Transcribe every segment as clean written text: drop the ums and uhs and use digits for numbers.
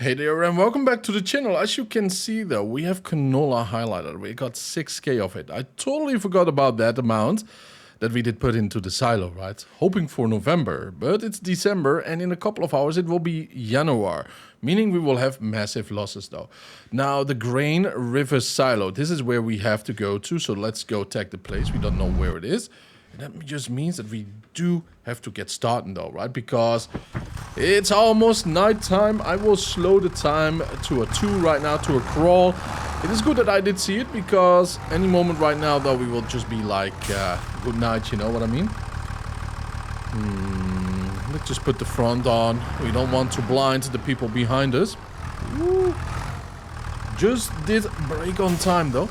Hey there and welcome back to the channel. As you can see though, we have canola highlighted. We got 6k of it. I totally forgot about that amount that we did put into the silo, right? Hoping for November, but it's December and in a couple of hours it will be January. Meaning we will have massive losses though. Now the grain river silo, this is where we have to go to. So let's go tag the place. We don't know where it is. And that just means that we do have to get started though, right? Because it's almost nighttime. I will slow the time to a 2 right now, to a crawl. It is good that I did see it, because any moment right now though we will just be like, good night, you know what I mean? Let's just put the front on. We don't want to blind the people behind us. Woo. Just did break on time though.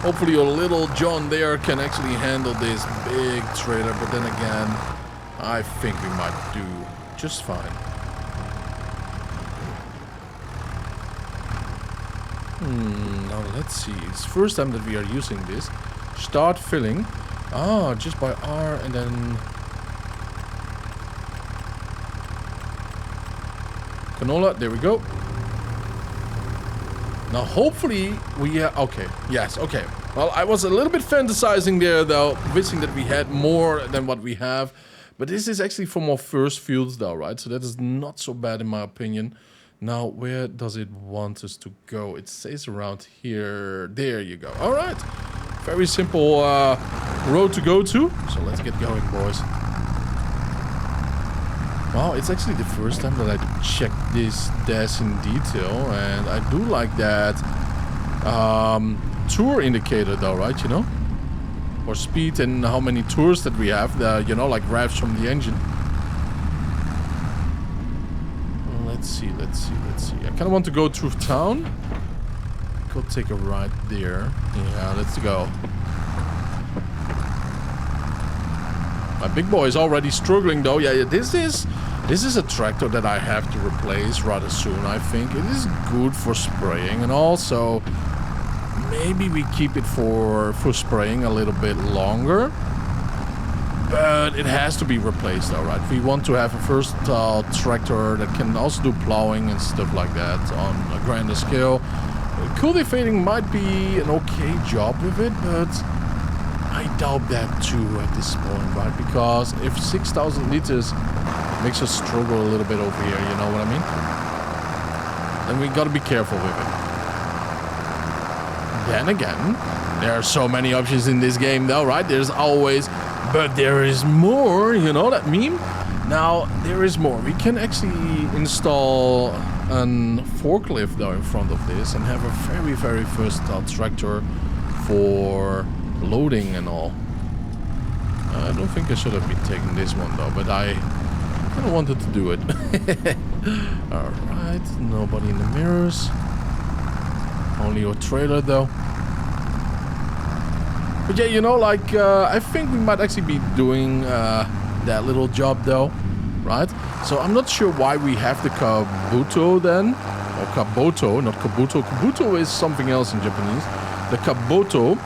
Hopefully your little John there can actually handle this big trailer, but then again, I think we might do just fine. Now let's see. It's the first time that we are using this. Start filling. Ah, just by R and then... Canola, there we go. Now, hopefully, we... okay, yes, okay. Well, I was a little bit fantasizing there, though, wishing that we had more than what we have. But this is actually from our first fields, though, right? So that is not so bad, in my opinion. Now, where does it want us to go? It says around here. There you go. All right. Very simple road to go to. So let's get going, boys. Wow, it's actually the first time that I checked this dash in detail, and I do like that tour indicator though, right, you know? Or speed and how many tours that we have, you know, like graphs from the engine. Let's see. I kind of want to go through town. Go take a ride there. Yeah, let's go. My big boy is already struggling though. Yeah, this is a tractor that I have to replace rather soon, I think. It is good for spraying, and also maybe we keep it for spraying a little bit longer. But it has to be replaced though, right? We want to have a versatile tractor that can also do plowing and stuff like that on a grander scale. Cultivating might be an okay job with it, but I doubt that too at this point, right? Because if 6,000 liters makes us struggle a little bit over here, you know what I mean? Then we gotta be careful with it. Then again, there are so many options in this game though, right? There's always, but there is more, you know that meme? Now, there is more. We can actually install a forklift though in front of this and have a very, very versatile tractor for loading and all. I don't think I should have been taking this one though, but I kind of wanted to do it. Alright, nobody in the mirrors. Only your trailer though. But yeah, you know, like, I think we might actually be doing that little job though, right? So I'm not sure why we have the kabuto then. Or kaboto, not kabuto. Kabuto is something else in Japanese. The kaboto.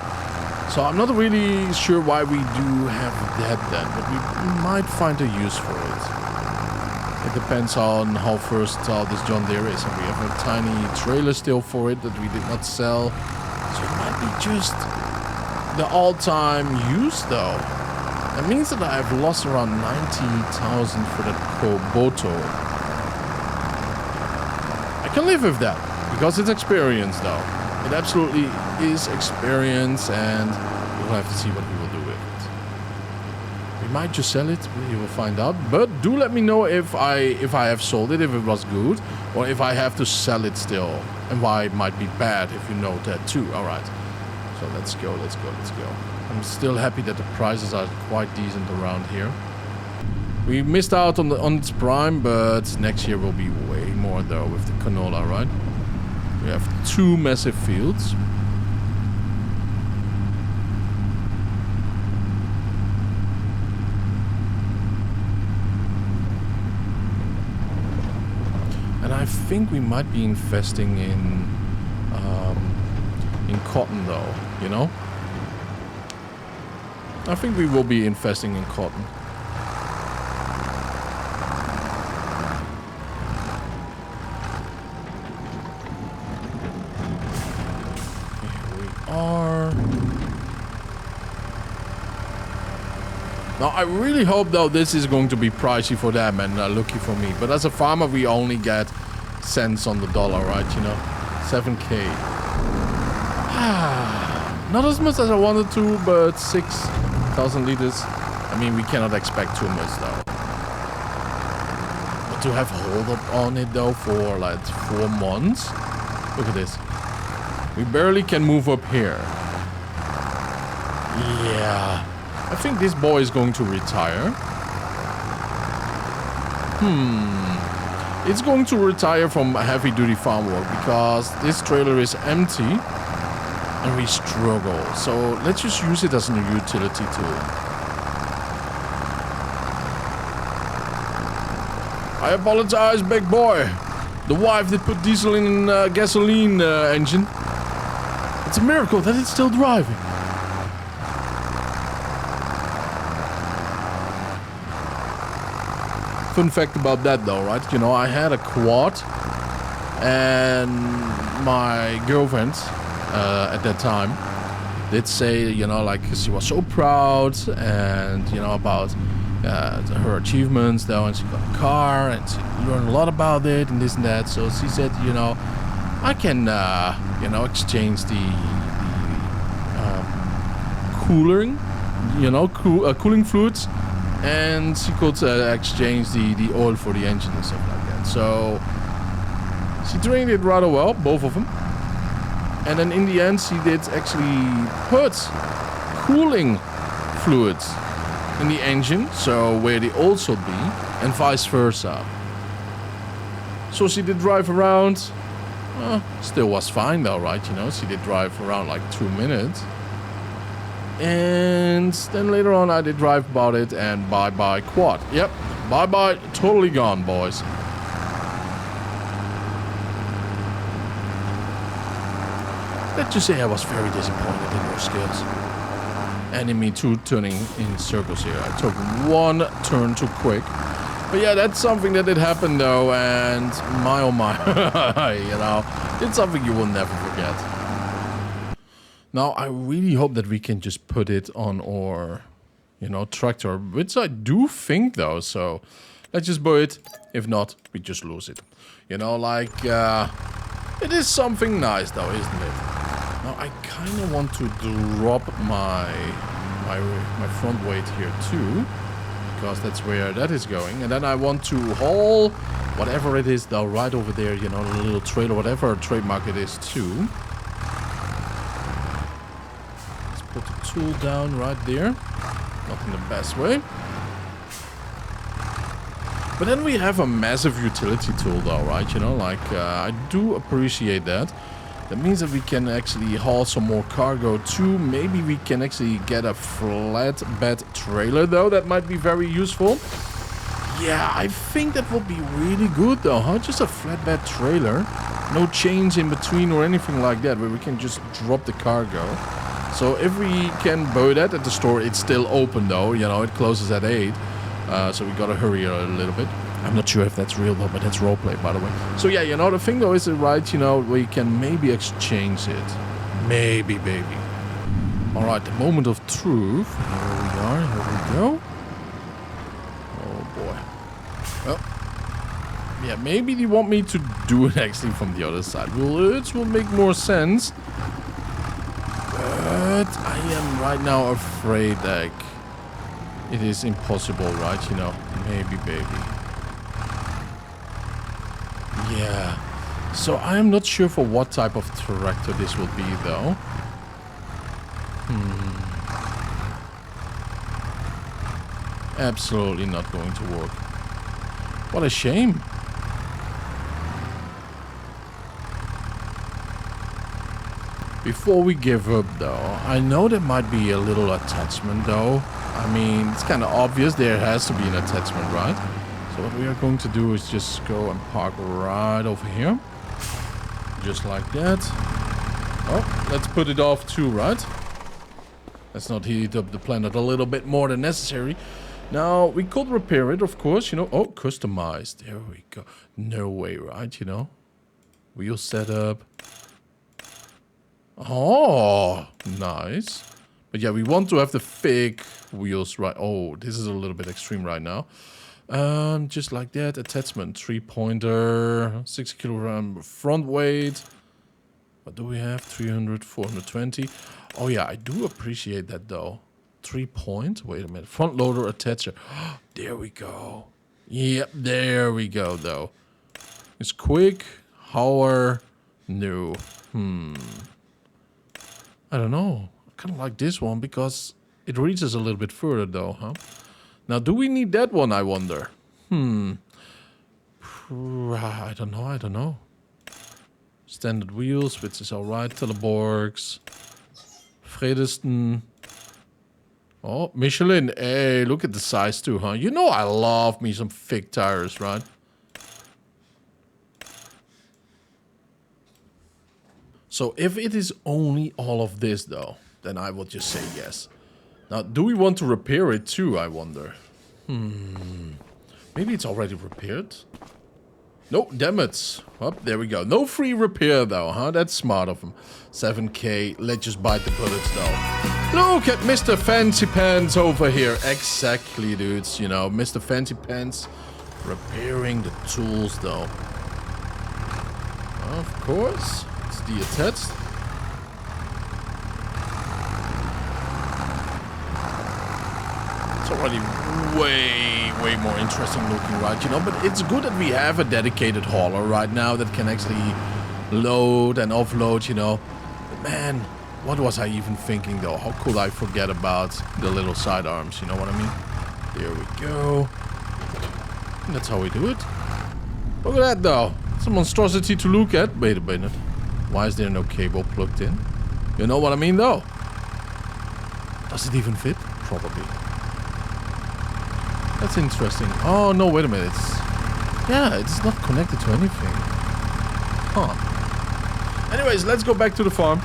So I'm not really sure why we do have that then, but we might find a use for it. It depends on how versatile this John Deere is, and we have a tiny trailer still for it that we did not sell. So it might be just the all-time use though. That means that I've lost around 90,000 for that Koboto. I can live with that, because it's experience though. It absolutely is experience, and we'll have to see what we will do with it. We might just sell it, we will find out. But do let me know if I have sold it, if it was good, or if I have to sell it still, and why it might be bad, if you know that too. Alright, so let's go. I'm still happy that the prices are quite decent around here. We missed out on its prime, but next year will be way more though with the canola, right? We have 2 massive fields. And I think we might be investing in cotton though, you know? I think we will be investing in cotton. Now, I really hope, though, this is going to be pricey for them and lucky for me. But as a farmer, we only get cents on the dollar, right? You know, 7K. Not as much as I wanted to, but 6,000 liters. I mean, we cannot expect too much, though. But to have hold up on it, though, for like 4 months. Look at this. We barely can move up here. Yeah. I think this boy is going to retire. It's going to retire from heavy-duty farm work because this trailer is empty and we struggle. So let's just use it as a utility tool. I apologize, big boy. The wife did put diesel in a gasoline engine. It's a miracle that it's still driving. Fun fact about that though, right? You know, I had a quad and my girlfriend at that time did say, you know, like she was so proud and, you know, about her achievements though, and she got a car and she learned a lot about it and this and that. So she said, you know, I can, you know, exchange the cooling, you know, cooling fluids. And she could exchange the oil for the engine and stuff like that. So she trained it rather well, both of them. And then in the end, she did actually put cooling fluids in the engine, so where the oil should be, and vice versa. So she did drive around. Still was fine though, right? You know, she did drive around like 2 minutes. And then later on I did drive about it and bye-bye quad. Yep, bye-bye, totally gone, boys. Let's just say I was very disappointed in your skills. Enemy 2 turning in circles here. I took 1 turn too quick. But yeah, that's something that did happen though, and my oh my, you know, it's something you will never forget. Now, I really hope that we can just put it on our, you know, tractor, which I do think, though. So, let's just buy it. If not, we just lose it. You know, like, it is something nice, though, isn't it? Now, I kind of want to drop my front weight here, too. Because that's where that is going. And then I want to haul whatever it is, though, right over there, you know, the little trailer, whatever trademark it is, too. Put the tool down right there. Not in the best way. But then we have a massive utility tool though, right? You know, like, I do appreciate that. That means that we can actually haul some more cargo too. Maybe we can actually get a flatbed trailer though. That might be very useful. Yeah, I think that would be really good though, huh? Just a flatbed trailer. No chains in between or anything like that, where we can just drop the cargo. So if we can buy that at the store, it's still open though, you know, it closes at 8. So we gotta hurry a little bit. I'm not sure if that's real though, but that's roleplay, by the way. So yeah, you know, the thing though is, right, you know, we can maybe exchange it. Maybe, baby. Alright, the moment of truth. Here we are, here we go. Oh boy. Well, yeah, maybe they want me to do it actually from the other side. Well, it will make more sense. But I am right now afraid that it is impossible, right? You know, maybe, baby. Yeah. So I am not sure for what type of tractor this will be, though. Absolutely not going to work. What a shame. Before we give up though, I know there might be a little attachment though. I mean, it's kind of obvious there has to be an attachment, right? So what we are going to do is just go and park right over here. Just like that. Oh, let's put it off too, right? Let's not heat up the planet a little bit more than necessary. Now, we could repair it, of course, you know. Oh, customized. There we go. No way, right? You know. Wheel setup. Oh, nice. But yeah, we want to have the thick wheels, right? Oh, this is a little bit extreme right now. Just like that. Attachment, 3-pointer, 60 kilogram front weight. What do we have? 300, 420. Oh yeah, I do appreciate that though. 3-point. Wait a minute. Front loader attacher. There we go. Yep, there we go though. It's quick. Hour. No. I don't know. I kind of like this one because it reaches a little bit further though, huh? Now, do we need that one, I wonder? I don't know. Standard wheels, which is alright. Teleborgs. Vredeston. Oh, Michelin. Hey, look at the size too, huh? You know I love me some thick tires, right? So if it is only all of this, though, then I will just say yes. Now, do we want to repair it too, I wonder? Maybe it's already repaired? No, damn it. Oh, there we go. No free repair, though, huh? That's smart of him. 7K. Let's just bite the bullets, though. Look at Mr. Fancy Pants over here. Exactly, dudes. You know, Mr. Fancy Pants repairing the tools, though. Of course. It's detached. It's already way more interesting looking, right? You know, but it's good that we have a dedicated hauler right now that can actually load and offload, you know. But man, what was I even thinking though? How could I forget about the little sidearms, you know what I mean? There we go. And that's how we do it. Look at that though. It's a monstrosity to look at. Wait a minute. Why is there no cable plugged in? You know what I mean though? Does it even fit? Probably. That's interesting. Oh, no, wait a minute. It's not connected to anything. Huh. Anyways, let's go back to the farm.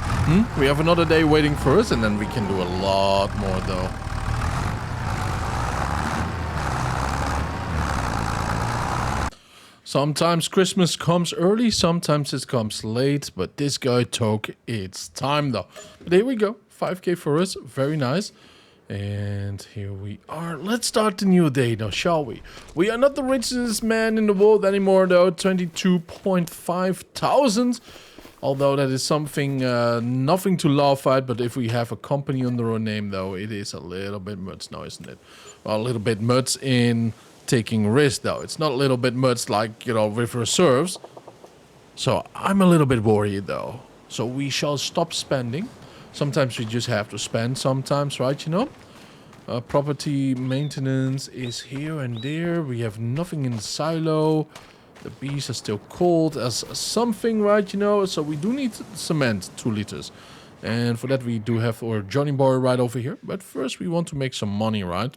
We have another day waiting for us, and then we can do a lot more, though. Sometimes Christmas comes early, sometimes it comes late, but this guy took its time, though. But here we go. 5K for us. Very nice. And here we are. Let's start the new day now, shall we? We are not the richest man in the world anymore, though. 22.5 thousand. Although that is something, nothing to laugh at. But if we have a company under our name, though, it is a little bit much now, isn't it? Well, a little bit much in taking risks, though. It's not a little bit much like, you know, with reserves. So I'm a little bit worried, though. So we shall stop spending. Sometimes we just have to spend sometimes, right, you know? Property maintenance is here and there. We have nothing in the silo. The bees are still cold as something, right, you know? So we do need cement, 2 liters. And for that we do have our Johnny Boy right over here. But first we want to make some money, right?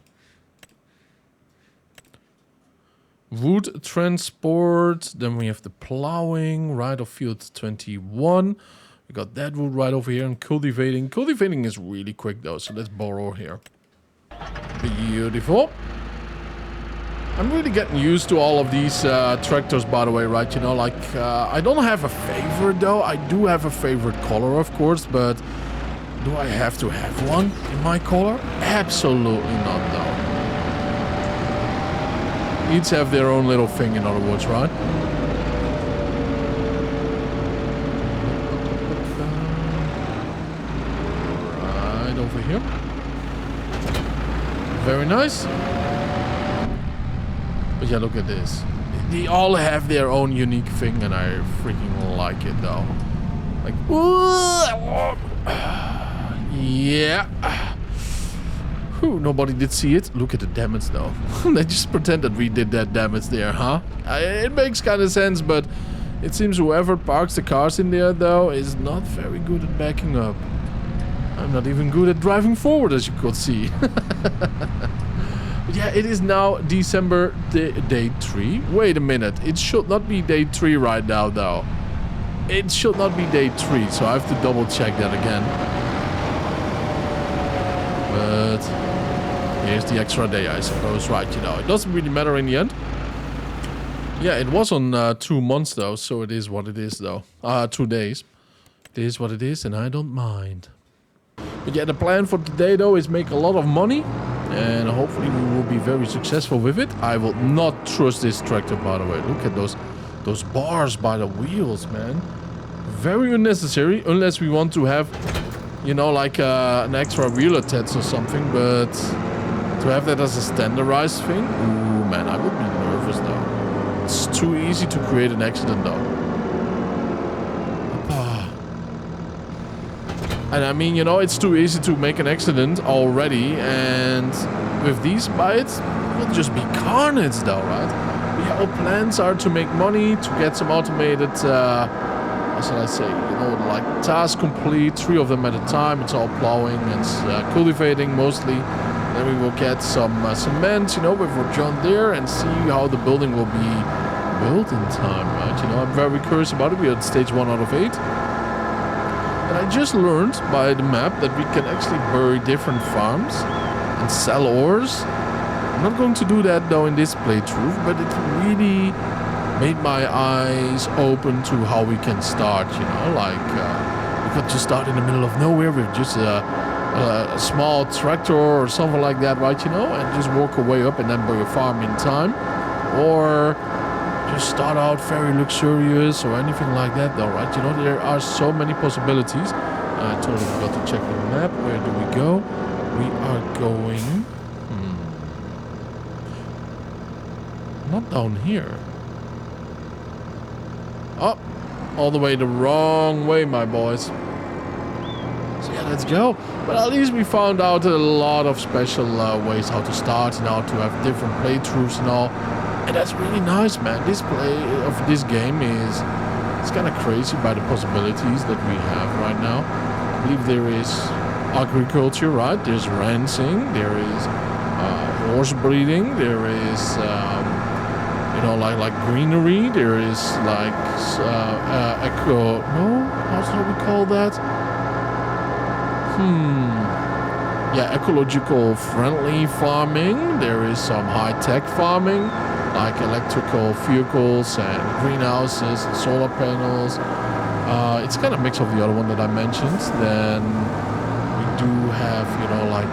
Wood transport. Then we have the plowing, right of field 21. We got Deadwood right over here and cultivating. Cultivating is really quick though, so let's borrow here. Beautiful. I'm really getting used to all of these tractors, by the way, right? You know, like, I don't have a favorite though. I do have a favorite color, of course, but do I have to have one in my color? Absolutely not, though. Each have their own little thing, in other words, right? Over here. Very nice. But yeah, look at this. They all have their own unique thing, and I freaking like it though. Like, yeah. Whew, nobody did see it. Look at the damage though. They just pretend that we did that damage there, huh? It makes kind of sense, but it seems whoever parks the cars in there though is not very good at backing up. I'm not even good at driving forward, as you could see. But yeah, it is now December day 3. Wait a minute. It should not be day 3 right now, though. It should not be day 3, so I have to double check that again. But here's the extra day, I suppose, right? You know, it doesn't really matter in the end. Yeah, it was on 2 months, though, so it is what it is, though. 2 days. It is what it is, and I don't mind. But yeah, the plan for today though is make a lot of money. And hopefully we will be very successful with it. I will not trust this tractor, by the way. Look at those bars by the wheels, man. Very unnecessary, unless we want to have, you know, like an extra wheel attached or something. But to have that as a standardized thing, ooh, man, I would be nervous though. It's too easy to create an accident though. And I mean, you know, it's too easy to make an accident already. And with these bites, it will just be carnage though, right? Yeah, our plans are to make money, to get some automated, how shall I say, you know, like tasks complete, 3 of them at a time. It's all plowing and cultivating mostly. Then we will get some cement, you know, with our John Deere and see how the building will be built in time, right? You know, I'm very curious about it. We're at stage 1 out of 8. And I just learned by the map that we can actually bury different farms and sell ores. I'm not going to do that though in this playthrough, but it really made my eyes open to how we can start, you know, like we could just start in the middle of nowhere with just a small tractor or something like that, right, you know, and just work our way up and then buy a farm in time. Or just start out very luxurious or anything like that though, right? You know, there are so many possibilities. I totally forgot to check the map. Where do we go? We are going... Not down here. Oh, all the way the wrong way, my boys. So yeah, let's go. But at least we found out a lot of special ways how to start and how to have different playthroughs and all. And that's really nice, man. This play of this game is it's kind of crazy by the possibilities that we have right now. I believe there is agriculture, right? There's ranching, there is horse breeding, there is you know, like greenery, there is like eco. No, how shall we call that? Yeah, ecological friendly farming. There is some high-tech farming, like electrical vehicles and greenhouses and solar panels. It's kind of a mix of the other one that I mentioned. Then we do have, you know, like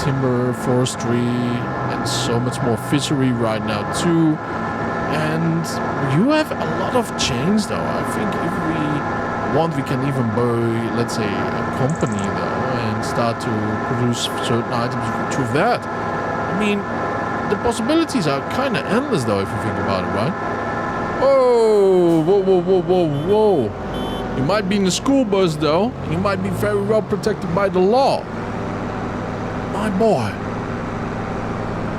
timber, forestry, and so much more fishery right now too. And you have a lot of change though. I think if we want, we can even buy, let's say, a company though, and start to produce certain items through that. I mean, the possibilities are kind of endless though, if you think about it, right? Oh, whoa, whoa, whoa, whoa, whoa. You might be in a school bus though, and you might be very well protected by the law. My boy,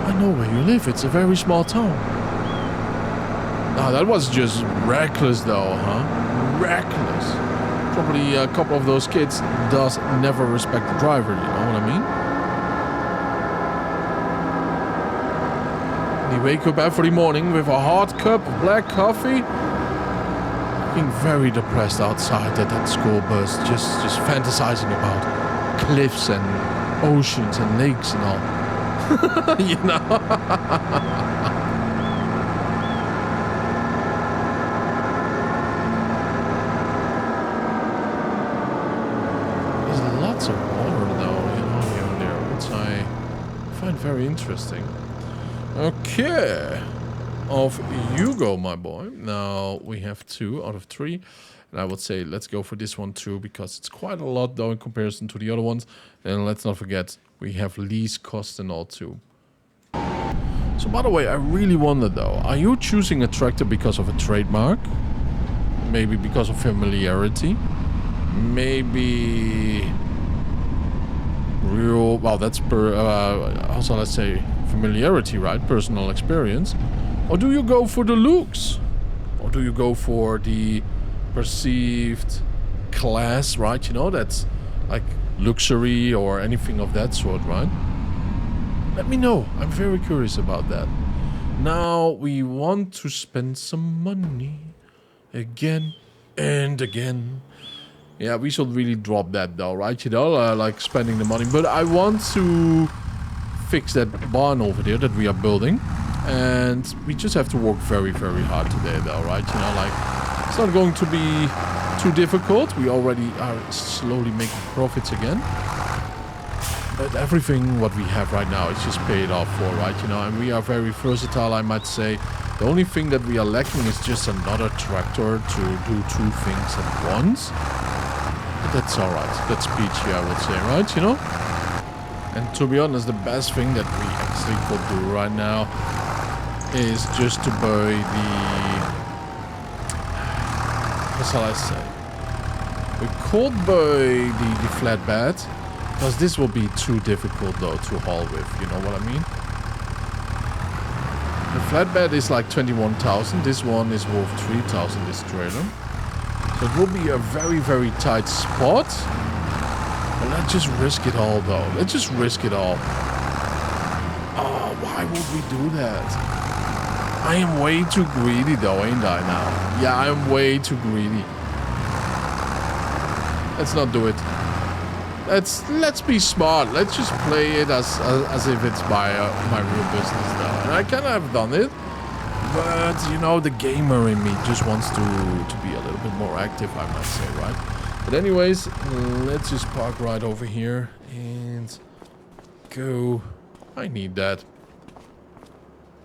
I know where you live. It's a very small town. Now that was just reckless though, huh? Reckless. Probably a couple of those kids does never respect the driver, you know what I mean? They wake up every morning with a hot cup of black coffee, looking very depressed outside at that school bus, just fantasizing about cliffs and oceans and lakes and all. You know? There's lots of water though, you know, here and there, which I find very interesting. Okay, off you go, my boy. Now we have 2 out of 3, and I would say let's go for this one too, because it's quite a lot though in comparison to the other ones. And let's not forget, we have lease cost and all too. So by the way, I really wonder though, are you choosing a tractor because of a trademark? Maybe because of familiarity? Maybe real, well, that's how shall I say, familiarity, right? Personal experience. Or do you go for the looks? Or do you go for the perceived class, right? You know, that's like luxury or anything of that sort, right? Let me know. I'm very curious about that. Now we want to spend some money again and again. Yeah, we should really drop that though, right? You know, like spending the money. But I want to fix that barn over there that we are building, and we just have to work very, very hard today though, right? You know, like It's not going to be too difficult. We already are slowly making profits again. But everything what we have right now is just paid off for, right? You know, and we are very versatile, I might say. The only thing that we are lacking is just another tractor to do two things at once. But that's alright. That's peachy, I would say, right? You know? And to be honest, the best thing that we actually could do right now is just to buy the... What shall I say? We could buy the flatbed. Because this will be too difficult though to haul with, you know what I mean? The flatbed is like 21,000. This one is worth 3,000, this trailer. So it will be a very, very tight spot. But let's just risk it all though. Let's just risk it all. Oh, why would we do that? I am way too greedy though, ain't I now? Yeah, I am way too greedy. Let's not do it. Let's be smart. Let's just play it as if it's my real business though. And I kind of have done it, but you know, the gamer in me just wants to be a little bit more active, I might say, right? But anyways, let's just park right over here and go. I need that.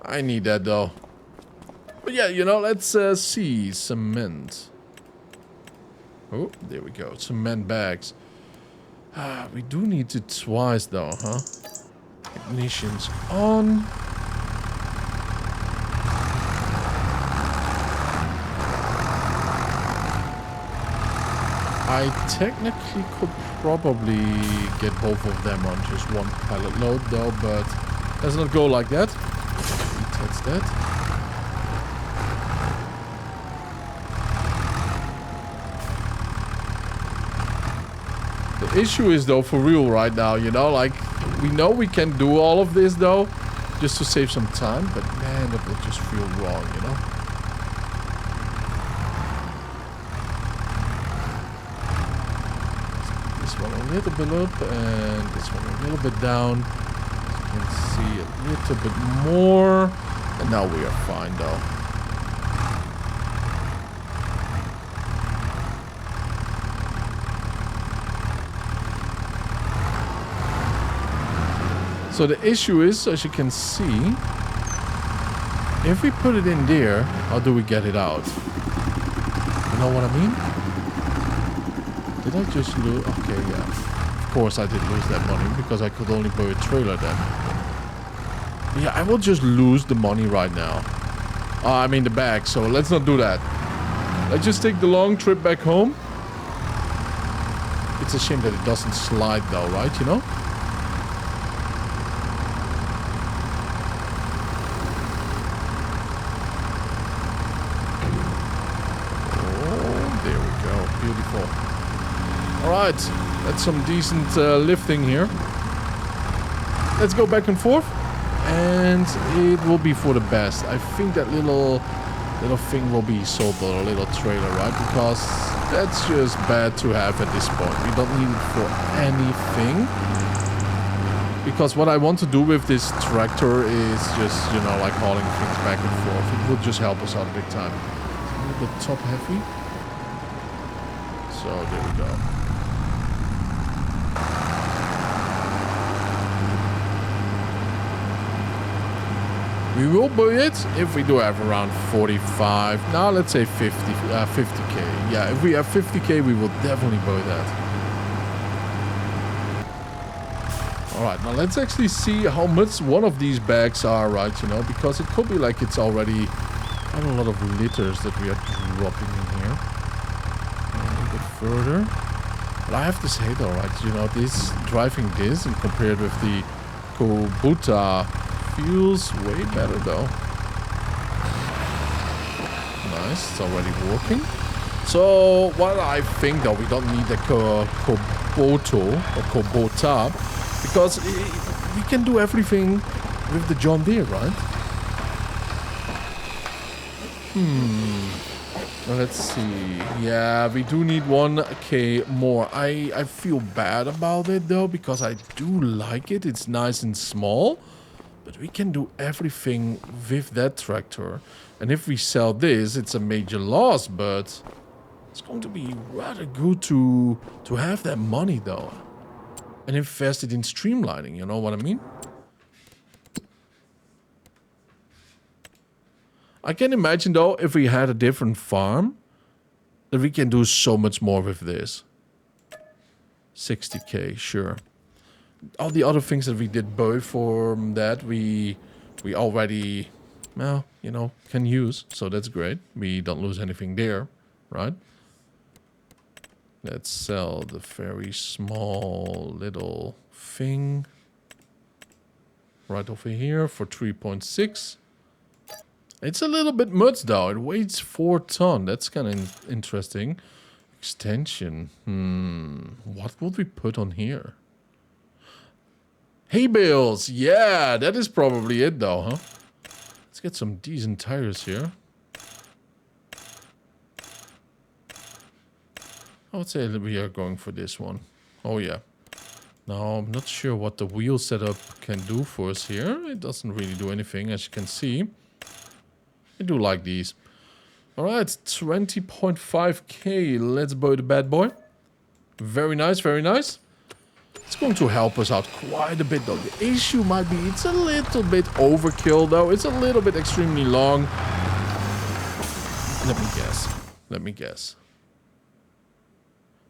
I need that though. But yeah, you know, let's see cement. Oh, there we go. Cement bags. We do need it twice though, huh? Ignition's on. I technically could probably get both of them on just one pallet load though, but let's not go like that. That's that. The issue is though, for real right now, you know, like we know we can do all of this though, just to save some time, but man, that will just feel wrong, you know. This one a little bit up and this one a little bit down. You can see a little bit more, and now we are fine though. So the issue is, as you can see, if we put it in there, how do we get it out? You know what I mean? Did I just lose? Okay, yeah. Of course I did lose that money because I could only buy a trailer then. Yeah, I will just lose the money right now. I mean the bag, so let's not do that. Let's just take the long trip back home. It's a shame that it doesn't slide though, right? You know? Beautiful. Alright, that's some decent lifting here. Let's go back and forth. And it will be for the best. I think that little thing will be sold, a little trailer, right? Because that's just bad to have at this point. We don't need it for anything. Because what I want to do with this tractor is just, you know, like hauling things back and forth. It will just help us out big time. It's a little bit top heavy. So there we go. We will buy it if we do have around 45. Now let's say 50k. Yeah, if we have 50k, we will definitely buy that. All right, now let's actually see how much one of these bags are, right? You know, because it could be like it's already quite a lot of liters that we are dropping in here. Further, but I have to say though, right, you know, driving this and compared with the Kubota feels way better though. Nice, it's already working. So what I think though, we don't need the Kubota because we can do everything with the John Deere, right? Let's see. Yeah, we do need 1k more. I feel bad about it though, because I do like it. It's nice and small. But we can do everything with that tractor. And if we sell this, it's a major loss, but it's going to be rather good to have that money, though. And invest it in streamlining, you know what I mean? I can imagine, though, if we had a different farm, that we can do so much more with this. 60k, sure. All the other things that we did both for that, we already, well, you know, can use. So that's great. We don't lose anything there, right? Let's sell the very small little thing right over here for 3.6. It's a little bit much though. It weighs 4 tons. That's kind of interesting. Extension. What would we put on here? Hay bales. Yeah, that is probably it though, huh? Let's get some decent tires here. I would say that we are going for this one. Oh yeah. Now, I'm not sure what the wheel setup can do for us here. It doesn't really do anything, as you can see. I do like these. Alright, 20.5k. Let's buy the bad boy. Very nice, very nice. It's going to help us out quite a bit though. The issue might be it's a little bit overkill though. It's a little bit extremely long. Let me guess. Let me guess.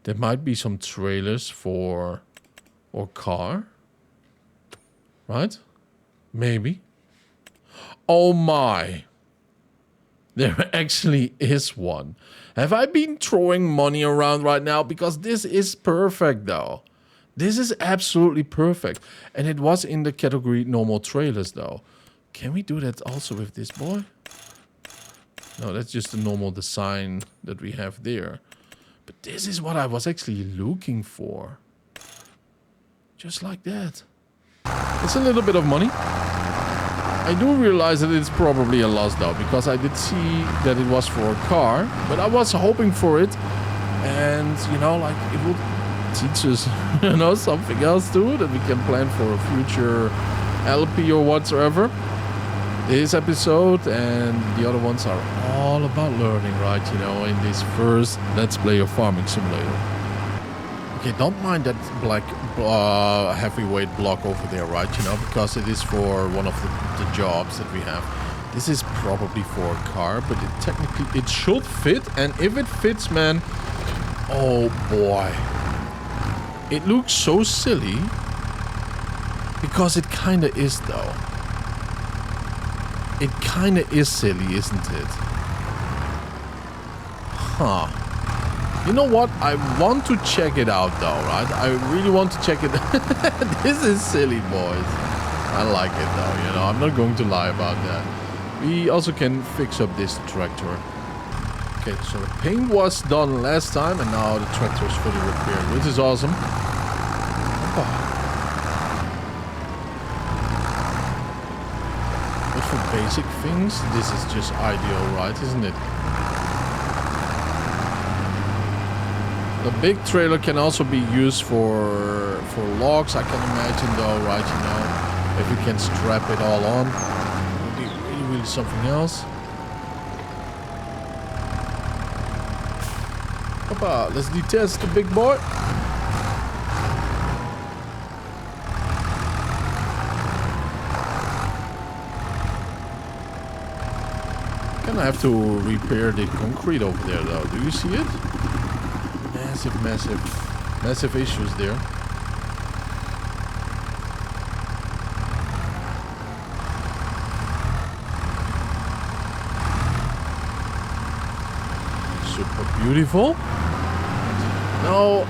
There might be some trailers for or car. Right? Maybe. Oh my. There actually is one. Have I been throwing money around right now? Because this is perfect though. This is absolutely perfect. And it was in the category normal trailers though. Can we do that also with this boy? No, that's just the normal design that we have there. But this is what I was actually looking for. Just like that. It's a little bit of money. I do realize that it's probably a loss though, because I did see that it was for a car, but I was hoping for it. And, you know, like, it would teach us, you know, something else too, that we can plan for a future LP or whatsoever. This episode and the other ones are all about learning, right? You know, in this first Let's Play a Farming Simulator. Okay, don't mind that black heavyweight block over there, right? You know, because it is for one of the jobs that we have. This is probably for a car, but it technically, it should fit. And if it fits, man, oh boy. It looks so silly. Because it kind of is, though. It kind of is silly, isn't it? Huh. You know what? I want to check it out, though, right? I really want to check it. This is silly, boys. I like it, though, you know. I'm not going to lie about that. We also can fix up this tractor. Okay, so the paint was done last time, and now the tractor is fully repaired, which is awesome. Oh. But for basic things, this is just ideal, right? Isn't it? The big trailer can also be used for logs, I can imagine, though, right? You know, if we can strap it all on, it would be really something else. Hoppa, let's detach the big boy. Gonna have to repair the concrete over there, though. Do you see it? Massive issues there. Super beautiful. Now,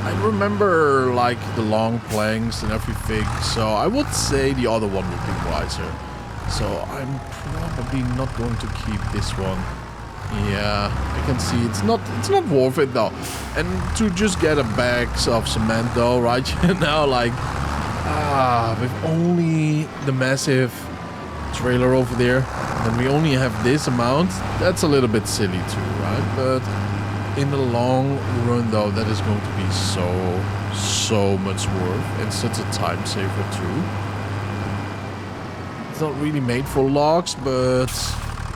I remember like the long planks and everything, so I would say the other one would be wiser. So I'm probably not going to keep this one. Yeah, I can see it's not worth it though. And to just get a bag of cement though, right? You know, like with only the massive trailer over there, and we only have this amount, that's a little bit silly too, right? But in the long run though, that is going to be so much worth and such a time saver too. It's not really made for logs, but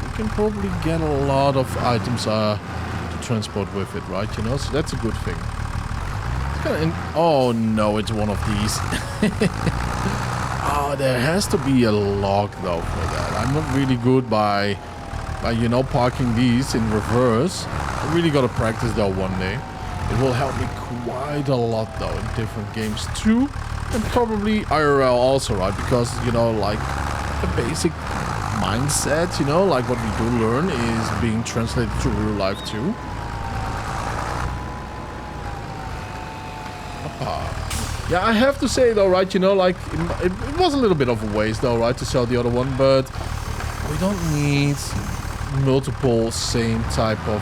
you can probably get a lot of items to transport with it, right? You know, so that's a good thing. It's kind of oh no, it's one of these. Oh, there has to be a log though for that. I'm not really good by you know, parking these in reverse. I really gotta practice though one day. It will help me quite a lot though in different games too. And probably IRL also, right? Because, you know, like the basic mindset, you know, like what we do learn is being translated to real life too. Yeah, I have to say though, right, you know, like it was a little bit of a waste though, right, to sell the other one, but we don't need multiple same type of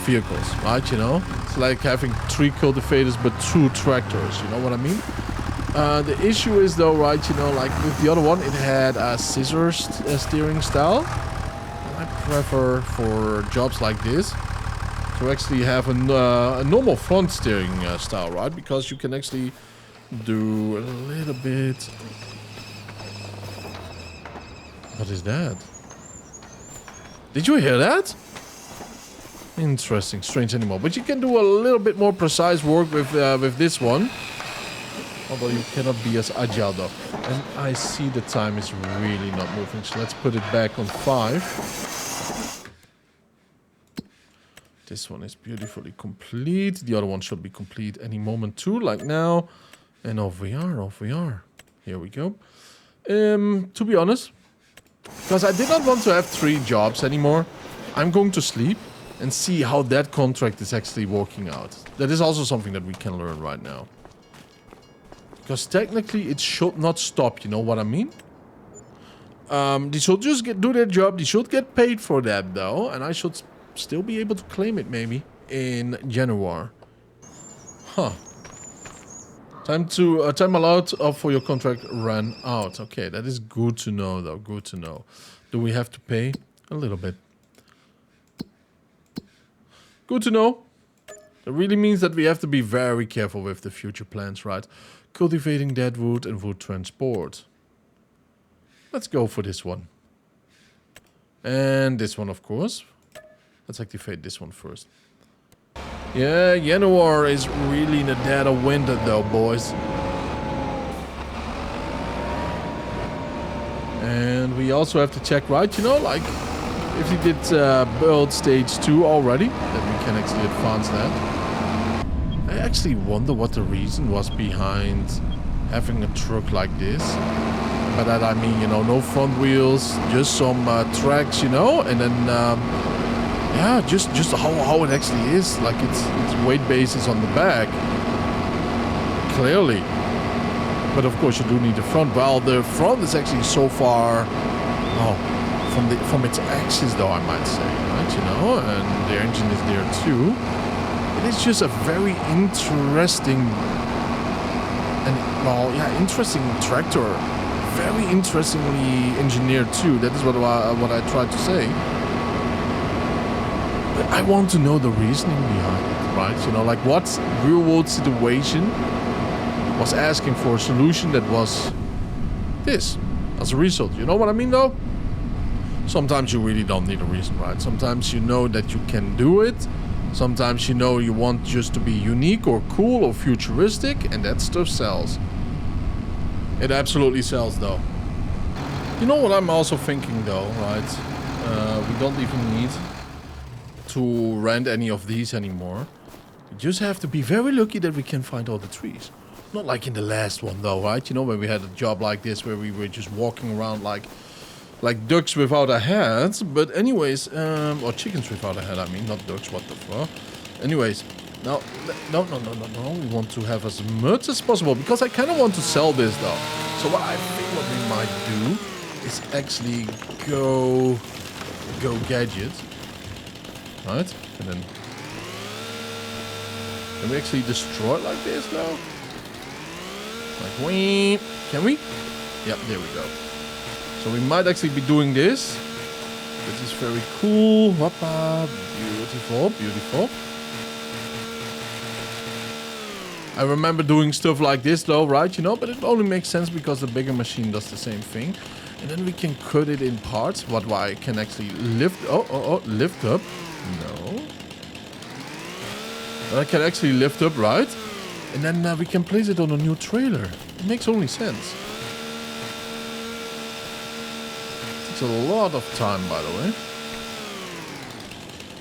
vehicles, right, you know? It's like having 3 cultivators but 2 tractors, you know what I mean? The issue is though, right, you know, like with the other one, it had a scissor steering style. And I prefer for jobs like this to actually have a normal front steering style, right? Because you can actually do a little bit... What is that? Did you hear that? Interesting, strange animal. But you can do a little bit more precise work with this one. Although you cannot be as agile though. And I see the time is really not moving, so let's put it back on 5. This one is beautifully complete. The other one should be complete any moment too, like now. And off we are, off we are. Here we go. To be honest, because I did not want to have 3 jobs anymore, I'm going to sleep and see how that contract is actually working out. That is also something that we can learn right now. Because technically it should not stop, you know what I mean? They should just do their job. They should get paid for that though. And I should still be able to claim it maybe in January. Huh. Time allowed for your contract ran out. Okay, that is good to know though. Good to know. Do we have to pay? A little bit. Good to know. That really means that we have to be very careful with the future plans, right? Cultivating Deadwood and wood transport. Let's go for this one. And this one, of course. Let's activate this one first. Yeah, January is really in the dead of winter though, boys. And we also have to check, right, you know, like if we did build stage 2 already, then we can actually advance that. I actually wonder what the reason was behind having a truck like this. By that I mean, you know, no front wheels, just some tracks, you know, and then yeah, just how it actually is. Like its weight base is on the back, clearly. But of course you do need the front. Well, the front is actually so far, oh, from its axis though, I might say, right? You know, and the engine is there too. It is just a very interesting and well, yeah, interesting tractor. Very interestingly engineered too. That is what I tried to say. But I want to know the reasoning behind it, right? You know, like what real world situation was asking for a solution that was this as a result. You know what I mean though? Sometimes you really don't need a reason, right? Sometimes you know that you can do it. Sometimes you know you want just to be unique or cool or futuristic, and that stuff sells. It absolutely sells though. You know what I'm also thinking though, right? We don't even need to rent any of these anymore. We just have to be very lucky that we can find all the trees. Not like in the last one though, right? You know, when we had a job like this where we were just walking around like ducks without a head. But anyways, or chickens without a head, I mean, not ducks, what the fuck. Anyways, no. We want to have as much as possible because I kind of want to sell this though. So what I think what we might do is actually go gadget, right? And then can we actually destroy it like this though? Like we can we? Yep, there we go. So we might actually be doing this. This is very cool. Whoppa, beautiful, beautiful. I remember doing stuff like this though, right? You know, but it only makes sense because the bigger machine does the same thing. And then we can cut it in parts. What I can actually lift... lift up. No. I can actually lift up, right? And then we can place it on a new trailer. It makes only sense. It takes a lot of time, by the way.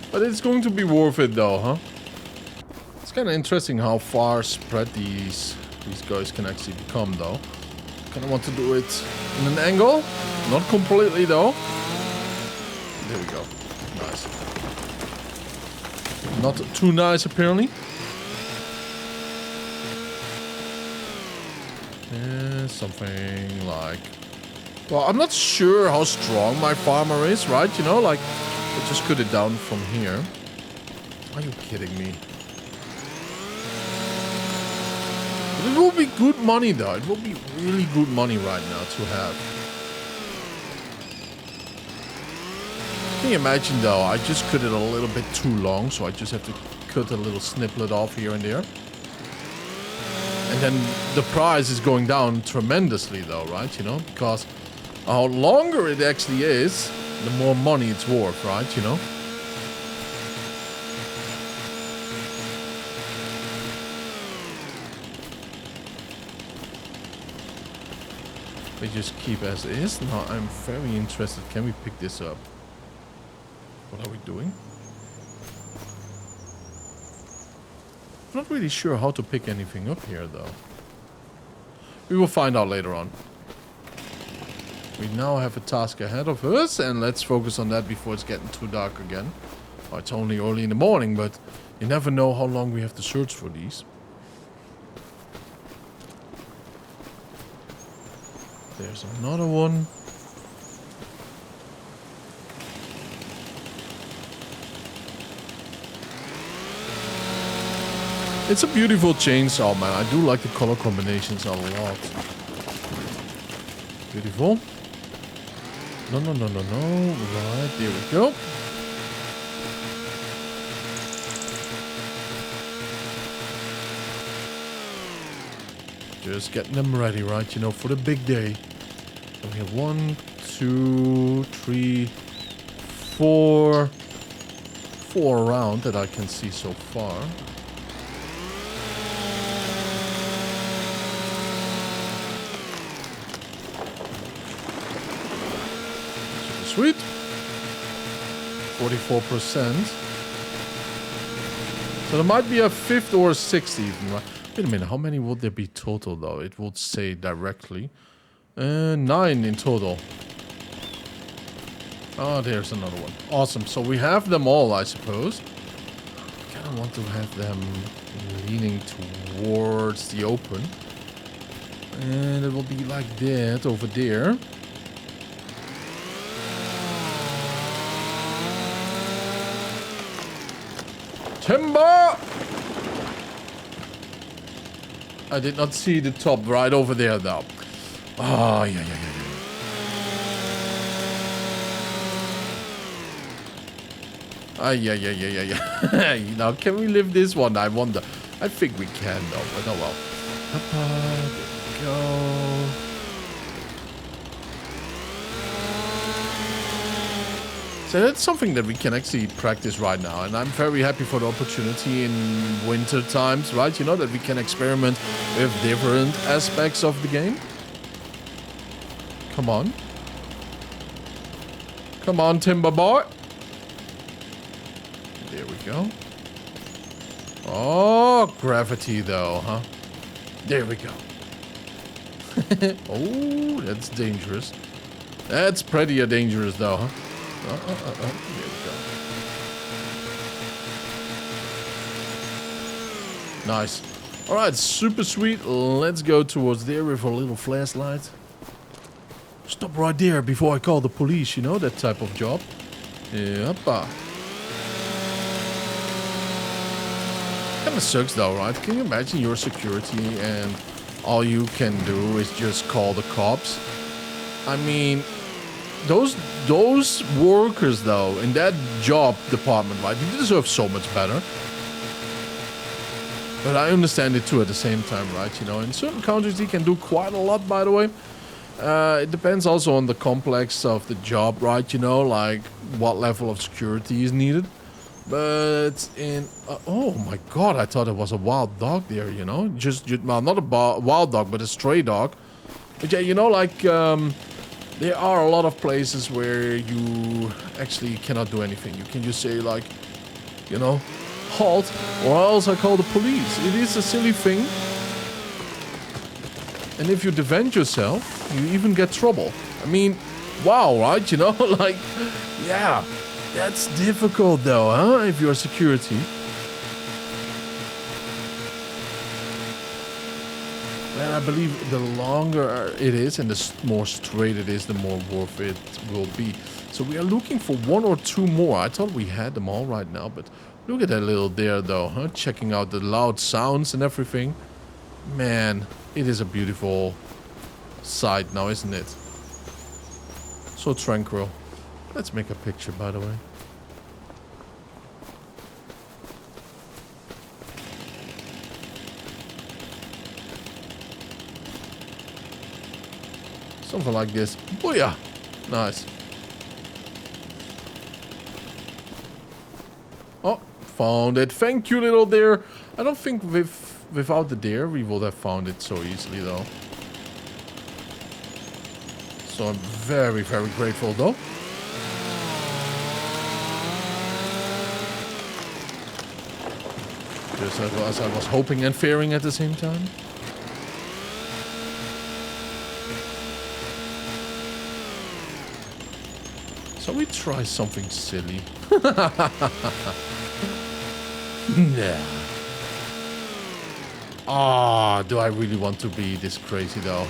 But it's going to be worth it though, huh? It's kind of interesting how far spread these guys can actually become, though. Kind of want to do it in an angle, not completely though. There we go. Nice. Not too nice, apparently. Yeah, something like. Well, I'm not sure how strong my farmer is, right? You know, like I just cut it down from here. Are you kidding me? It will be good money though. It will be really good money right now to have. Can you imagine though? I just cut it a little bit too long, so I just have to cut a little snippet off here and there. And then the price is going down tremendously though, right? You know, because how longer it actually is, the more money it's worth, right? You know. We just keep as is. Now I'm very interested. Can we pick this up? What are we doing? I'm not really sure how to pick anything up here though. We will find out later on. We now have a task ahead of us, and let's focus on that before it's getting too dark again. Oh, it's only early in the morning, but you never know how long we have to search for these. There's another one. It's a beautiful chainsaw, man. I do like the color combinations a lot. Beautiful. No. Right, there we go. Just getting them ready, right? You know, for the big day. So we have 1, 2, 3, 4. 4 around that I can see so far. Super sweet. 44%. So there might be a 5th or a 6th even, right? Wait a minute, how many would there be total though? It would say directly. 9 in total. Oh, there's another one. Awesome. So we have them all, I suppose. I kind of want to have them leaning towards the open. And it will be like that over there. Timber! I did not see the top right over there though. Oh, yeah. Yeah. Now, can we lift this one? I wonder. I think we can, though. But oh well. There we go. So that's something that we can actually practice right now. And I'm very happy for the opportunity in winter times, right? You know, that we can experiment with different aspects of the game. Come on. Come on, Timber Boy. There we go. Oh, gravity though, huh? There we go. Oh, that's dangerous. That's pretty dangerous though, huh? There we go. Nice. Alright, super sweet. Let's go towards there with our little flashlight. Stop right there before I call the police, you know, that type of job. Yeppa. Kinda sucks though, right? Can you imagine your security and all you can do is just call the cops? I mean, those workers though, in that job department, right? They deserve so much better. But I understand it too at the same time, right? You know, in certain countries he can do quite a lot, by the way. It depends also on the complex of the job, right? You know, like what level of security is needed. But in... oh my god, I thought it was a wild dog there, you know? Well, not a wild dog, but a stray dog. But yeah, you know, like... there are a lot of places where you actually cannot do anything. You can just say, like, you know, halt, or else I call the police. It is a silly thing. And if you defend yourself, you even get trouble. I mean, wow, right? You know, like, yeah. That's difficult though, huh? If you're security. And I believe the longer it is and the more straight it is, the more worth it will be. So we are looking for 1 or 2 more. I thought we had them all right now, but look at that little deer though, huh? Checking out the loud sounds and everything. Man, it is a beautiful sight now, isn't it? So tranquil. Let's make a picture, by the way. Something like this. Booyah! Nice. Oh, found it. Thank you, little deer. I don't think without the deer we would have found it so easily, though. So I'm very, very grateful, though. Just as I was hoping and fearing at the same time. So we try something silly. Yeah. Ah, do I really want to be this crazy though?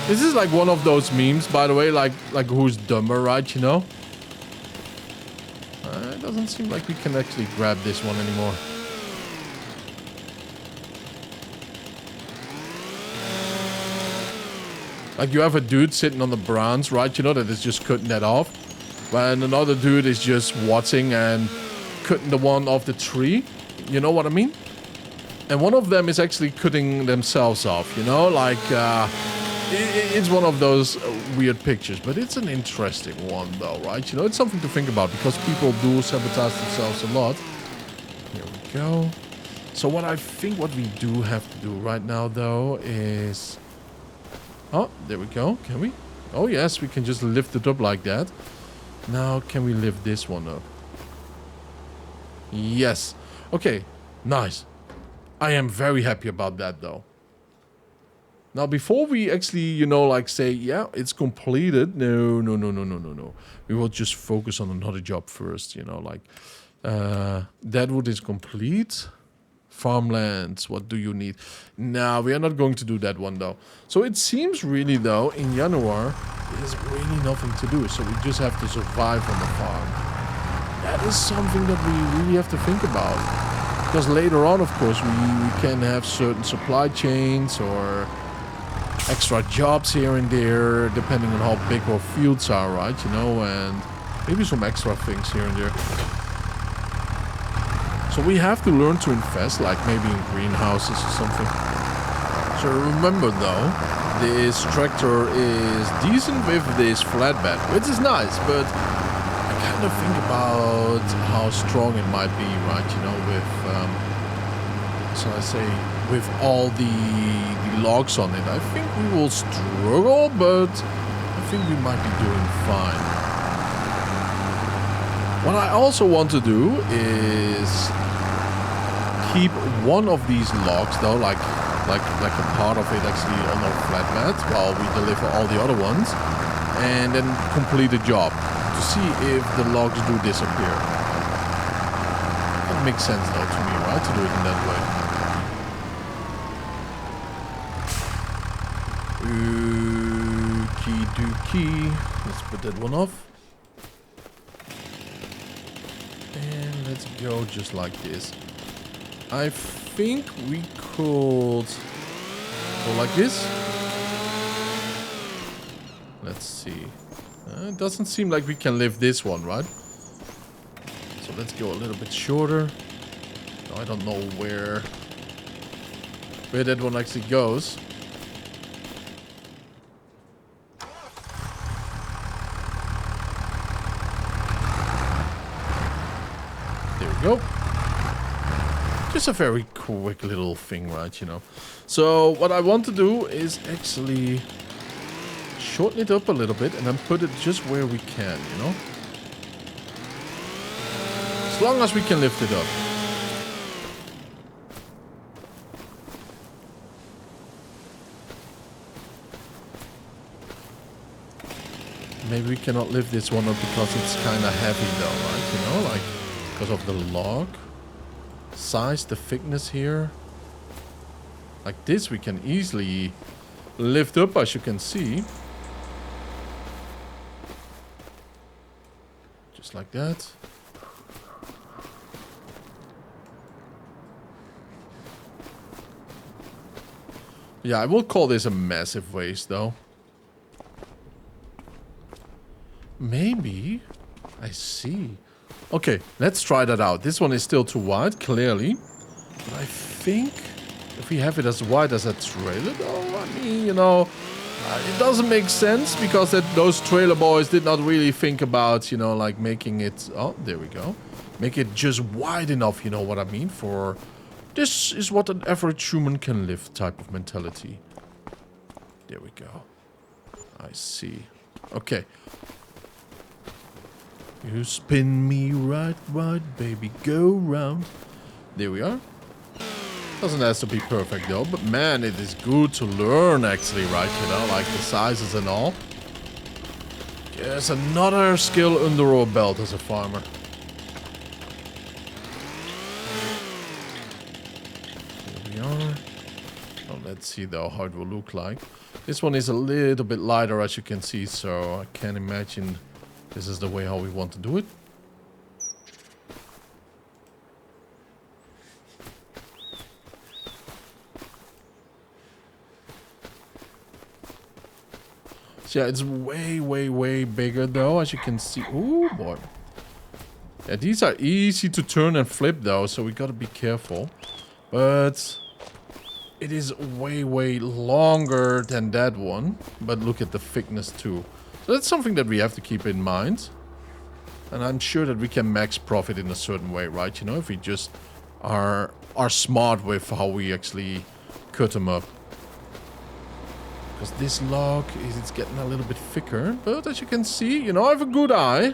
This is like one of those memes, by the way, like who's dumber, right? You know? It doesn't seem like we can actually grab this one anymore. Like you have a dude sitting on the branch, right? You know, that is just cutting that off. And another dude is just watching and cutting the one off the tree. You know what I mean? And one of them is actually cutting themselves off, you know? Like, it's one of those weird pictures. But it's an interesting one, though, right? You know, it's something to think about because people do sabotage themselves a lot. Here we go. So what I think what we do have to do right now, though, is... Oh, there we go. Can we? Oh, yes, we can just lift it up like that. Now, can we lift this one up? Yes. Okay, nice. I am very happy about that, though. Now, before we actually, you know, like say, yeah, it's completed. No. We will just focus on another job first, you know, like... Deadwood is complete. Farmlands, what do you need? Nah, we are not going to do that one though. So it seems really though, in January, there's really nothing to do. So we just have to survive on the farm. That is something that we really have to think about. Because later on, of course, we can have certain supply chains or extra jobs here and there, depending on how big our fields are, right? You know, and maybe some extra things here and there. So we have to learn to invest, like maybe in greenhouses or something. So remember though, this tractor is decent with this flatbed, which is nice, but I kind of think about how strong it might be, right? You know, with, so I say, with all the logs on it. I think we will struggle, but I think we might be doing fine. What I also want to do is keep one of these logs though, like a part of it actually on our flatbed while we deliver all the other ones, and then complete the job to see if the logs do disappear. That makes sense though to me, right? To do it in that way. Okie dokie. Let's put that one off. And let's go just like this. I think we could go like this. Let's see. It doesn't seem like we can lift this one, right? So let's go a little bit shorter. I don't know where that one actually goes. There we go. Just a very quick little thing, right, you know. So what I want to do is actually shorten it up a little bit and then put it just where we can, you know. As long as we can lift it up. Maybe we cannot lift this one up because it's kind of heavy though, right? You know, like because of the log size, the thickness here. Like this we can easily lift up, as you can see. Just like that. Yeah, I will call this a massive waste though. Maybe. I see. Okay, let's try that out. This one is still too wide, clearly. But I think if we have it as wide as a trailer, though, I mean, you know, it doesn't make sense because those trailer boys did not really think about, you know, like making it... Oh, there we go. Make it just wide enough, you know what I mean? For this is what an average human can lift type of mentality. There we go. I see. Okay. You spin me right, baby, go round. There we are. Doesn't have to be perfect though, but man, it is good to learn actually, right? You know, like the sizes and all. Yes, another skill under our belt as a farmer. There we are. Oh, let's see though how it will look like. This one is a little bit lighter, as you can see, so I can't imagine this is the way how we want to do it. So yeah, it's way bigger though, as you can see. Ooh, boy. Yeah, these are easy to turn and flip though, so we gotta be careful. But it is way longer than that one. But look at the thickness too. So that's something that we have to keep in mind. And I'm sure that we can max profit in a certain way, right? You know, if we just are smart with how we actually cut them up. Because this log, it's getting a little bit thicker. But as you can see, you know, I have a good eye.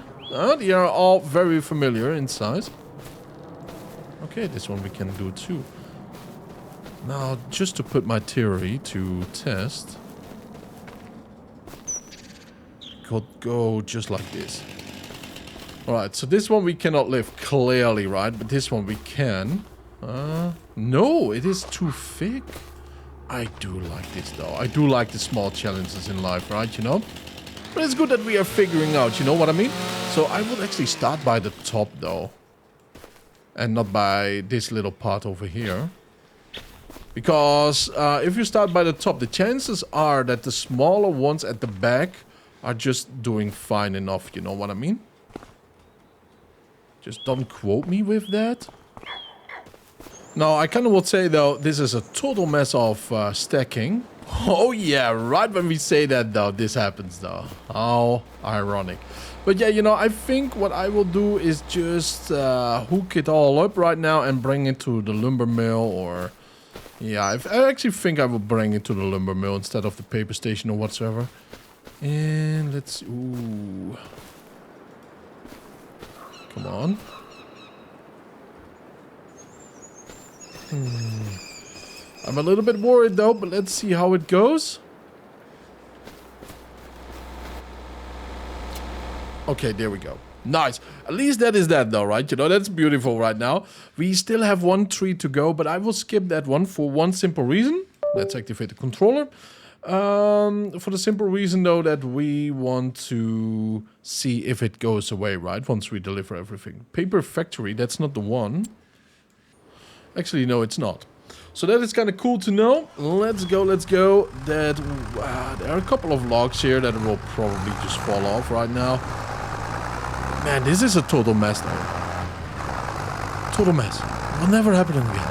They are all very familiar in size. Okay, this one we can do too. Now, just to put my theory to test. Could go just like this. Alright, so this one we cannot lift clearly, right? But this one we can. No, it is too thick. I do like this though. I do like the small challenges in life, right? You know? But it's good that we are figuring out, you know what I mean? So I would actually start by the top though. And not by this little part over here. Because if you start by the top, the chances are that the smaller ones at the back are just doing fine enough, you know what I mean? Just don't quote me with that. Now, I kind of would say, though, this is a total mess of stacking. Oh, yeah, right when we say that, though, this happens, though. How ironic. But, yeah, you know, I think what I will do is just hook it all up right now and bring it to the lumber mill or... Yeah, I actually think I will bring it to the lumber mill instead of the paper station or whatsoever. And let's... Ooh... Come on. I'm a little bit worried though, but let's see how it goes. Okay, there we go. Nice. At least that is that though, right? You know, that's beautiful right now. We still have one tree to go, but I will skip that one for one simple reason. Let's activate the controller. For the simple reason though that we want to see if it goes away, right? Once we deliver everything. Paper factory, that's not the one. Actually, no, it's not. So that is kind of cool to know. Let's go. That there are a couple of logs here that will probably just fall off right now. Man, this is a total mess though. Total mess. Will never happen again.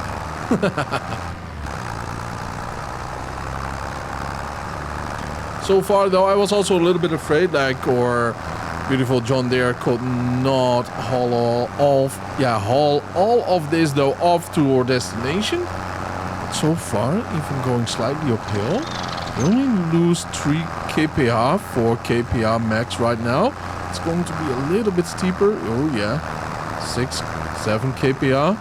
So far, though, I was also a little bit afraid, like, our beautiful John Deere could not haul all of this, though, off to our destination. But so far, even going slightly uphill, we only lose 3 kph, 4 kph max right now. It's going to be a little bit steeper. Oh, yeah. 6, 7 kph.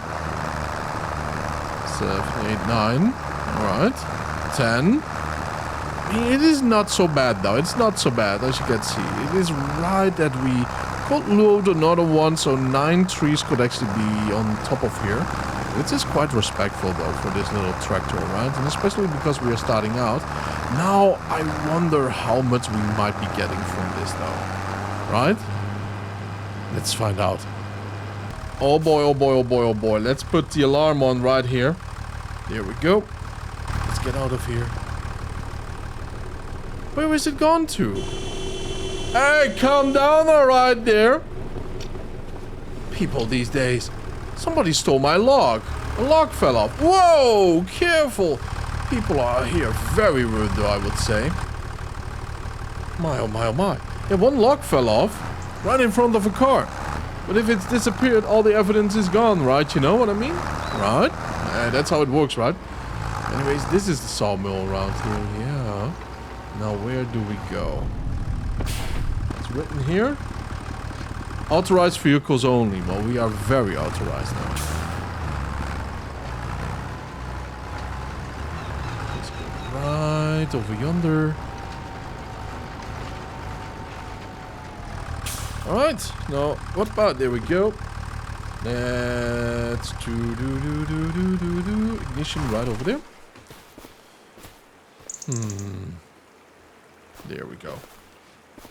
7, 8, 9. All right. 10. It is not so bad, though. It's not so bad, as you can see. It is right that we could load another one, so 9 trees could actually be on top of here. Which is quite respectful, though, for this little tractor, right? And especially because we are starting out. Now, I wonder how much we might be getting from this, though. Right? Let's find out. Oh boy, oh boy, oh boy, oh boy. Let's put the alarm on right here. There we go. Let's get out of here. Where is it gone to? Hey, calm down right there. People these days. Somebody stole my log. A log fell off. Whoa, careful. People are here very rude, though, I would say. My, oh my, oh my. Yeah, one log fell off right in front of a car. But if it's disappeared, all the evidence is gone, right? You know what I mean? Right? That's how it works, right? Anyways, this is the sawmill around here, yeah. Now, where do we go? It's written here. Authorized vehicles only. Well, we are very authorized now. Let's go right over yonder. Alright. Now, what about... There we go. Let's do. Ignition right over there. There we go.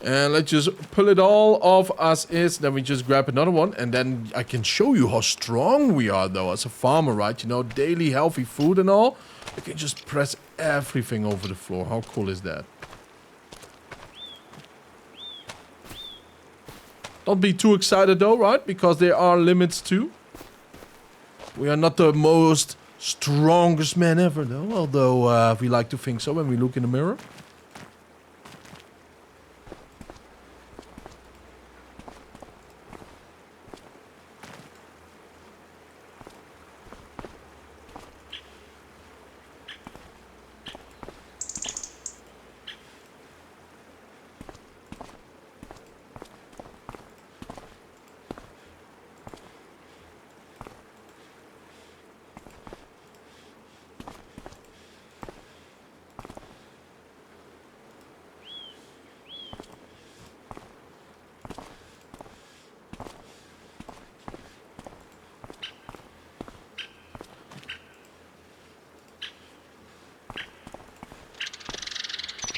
And let's just pull it all off as is. Then we just grab another one. And then I can show you how strong we are, though, as a farmer, right? You know, daily healthy food and all. I can just press everything over the floor. How cool is that? Don't be too excited, though, right? Because there are limits, too. We are not the most strongest man ever, though. Although we like to think so when we look in the mirror.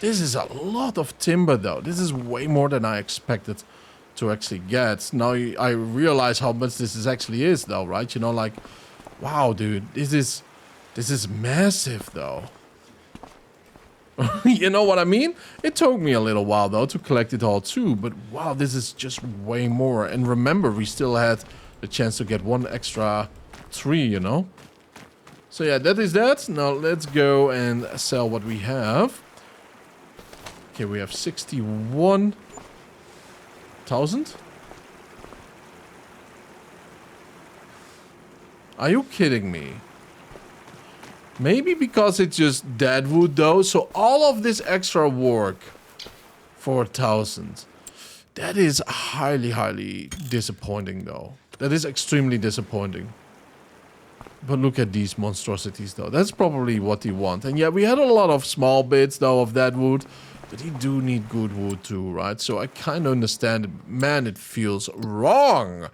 This is a lot of timber, though. This is way more than I expected to actually get. Now I realize how much this actually is, though, right? You know, like, wow, dude, this is massive, though. You know what I mean? It took me a little while, though, to collect it all, too. But, wow, this is just way more. And remember, we still had the chance to get one extra tree, you know? So, yeah, that is that. Now, let's go and sell what we have. Okay, we have 61,000. Are you kidding me? Maybe because it's just Deadwood, though. So all of this extra work for 1,000. That is highly, highly disappointing, though. That is extremely disappointing. But look at these monstrosities, though. That's probably what he wants. And yeah, we had a lot of small bits, though, of that wood. But he do need good wood, too, right? So I kind of understand it. Man, it feels wrong.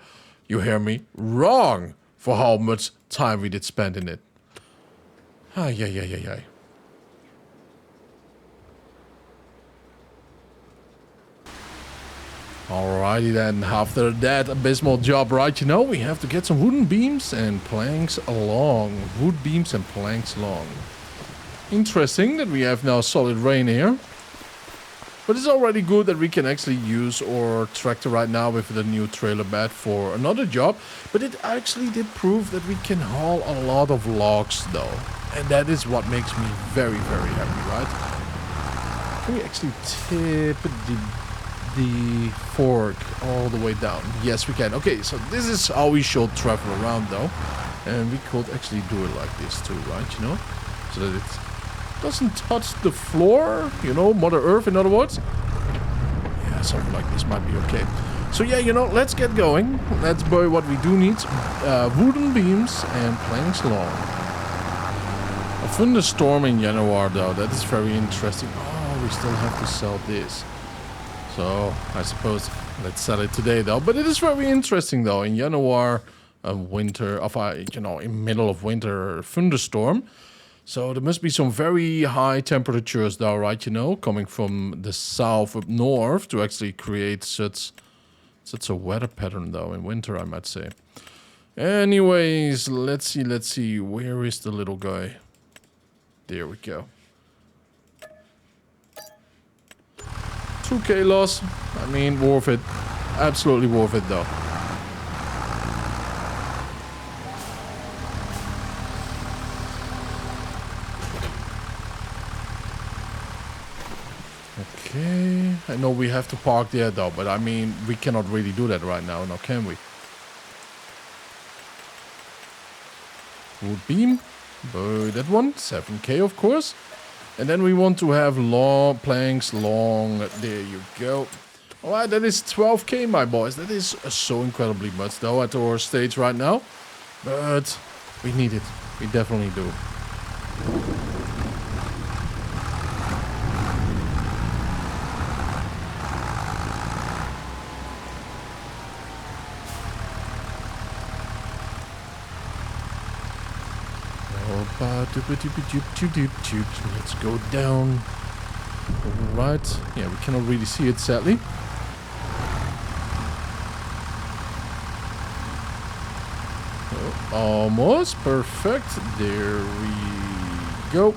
You hear me? Wrong for how much time we did spend in it. Ay. Alrighty then, after that abysmal job, right, you know, we have to get some wooden beams and planks along. Wood beams and planks along. Interesting that we have now solid rain here. But it's already good that we can actually use our tractor right now with the new trailer bed for another job. But it actually did prove that we can haul a lot of logs though. And that is what makes me very, very happy, right? Can we actually tip the fork all the way down? Yes, we can. Okay, so this is how we should travel around though. And we could actually do it like this too, right? You know? So that it doesn't touch the floor, you know, Mother Earth in other words. Yeah, something like this might be okay. So yeah, you know, let's get going. Let's buy what we do need. Wooden beams and planks long. A thunderstorm in January though, that is very interesting. Oh, we still have to sell this. So I suppose let's sell it today though. But it is very interesting though. In January, winter, you know, in middle of winter thunderstorm. So there must be some very high temperatures though, right? You know, coming from the south up north to actually create such a weather pattern though in winter, I might say. Anyways, let's see. Where is the little guy? There we go. 2k loss. I mean, worth it. Absolutely worth it though. Okay, I know we have to park there though, but I mean, we cannot really do that right now, can we? Wood beam, that one, 7k of course. And then we want to have long planks, long, there you go. Alright, that is 12k my boys, that is so incredibly much though at our stage right now. But we need it, we definitely do. Let's go down. Alright. Yeah, we cannot really see it sadly. Oh, almost perfect. There we go.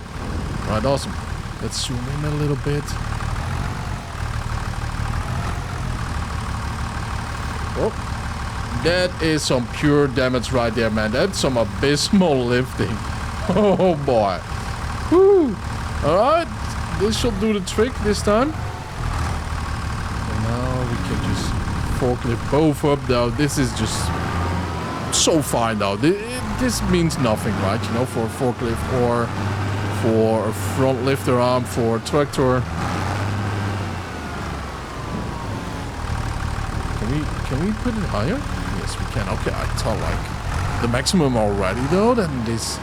Right, awesome. Let's zoom in a little bit. Oh, that is some pure damage right there, man. That's some abysmal lifting. Oh boy. Woo. Alright. This should do the trick this time. And now we can just forklift both up though. This is just so fine though. This means nothing, right? You know, for a forklift or for a front lifter arm for a tractor. Can we put it higher? Yes, we can. Okay, I thought like the maximum already though. Then this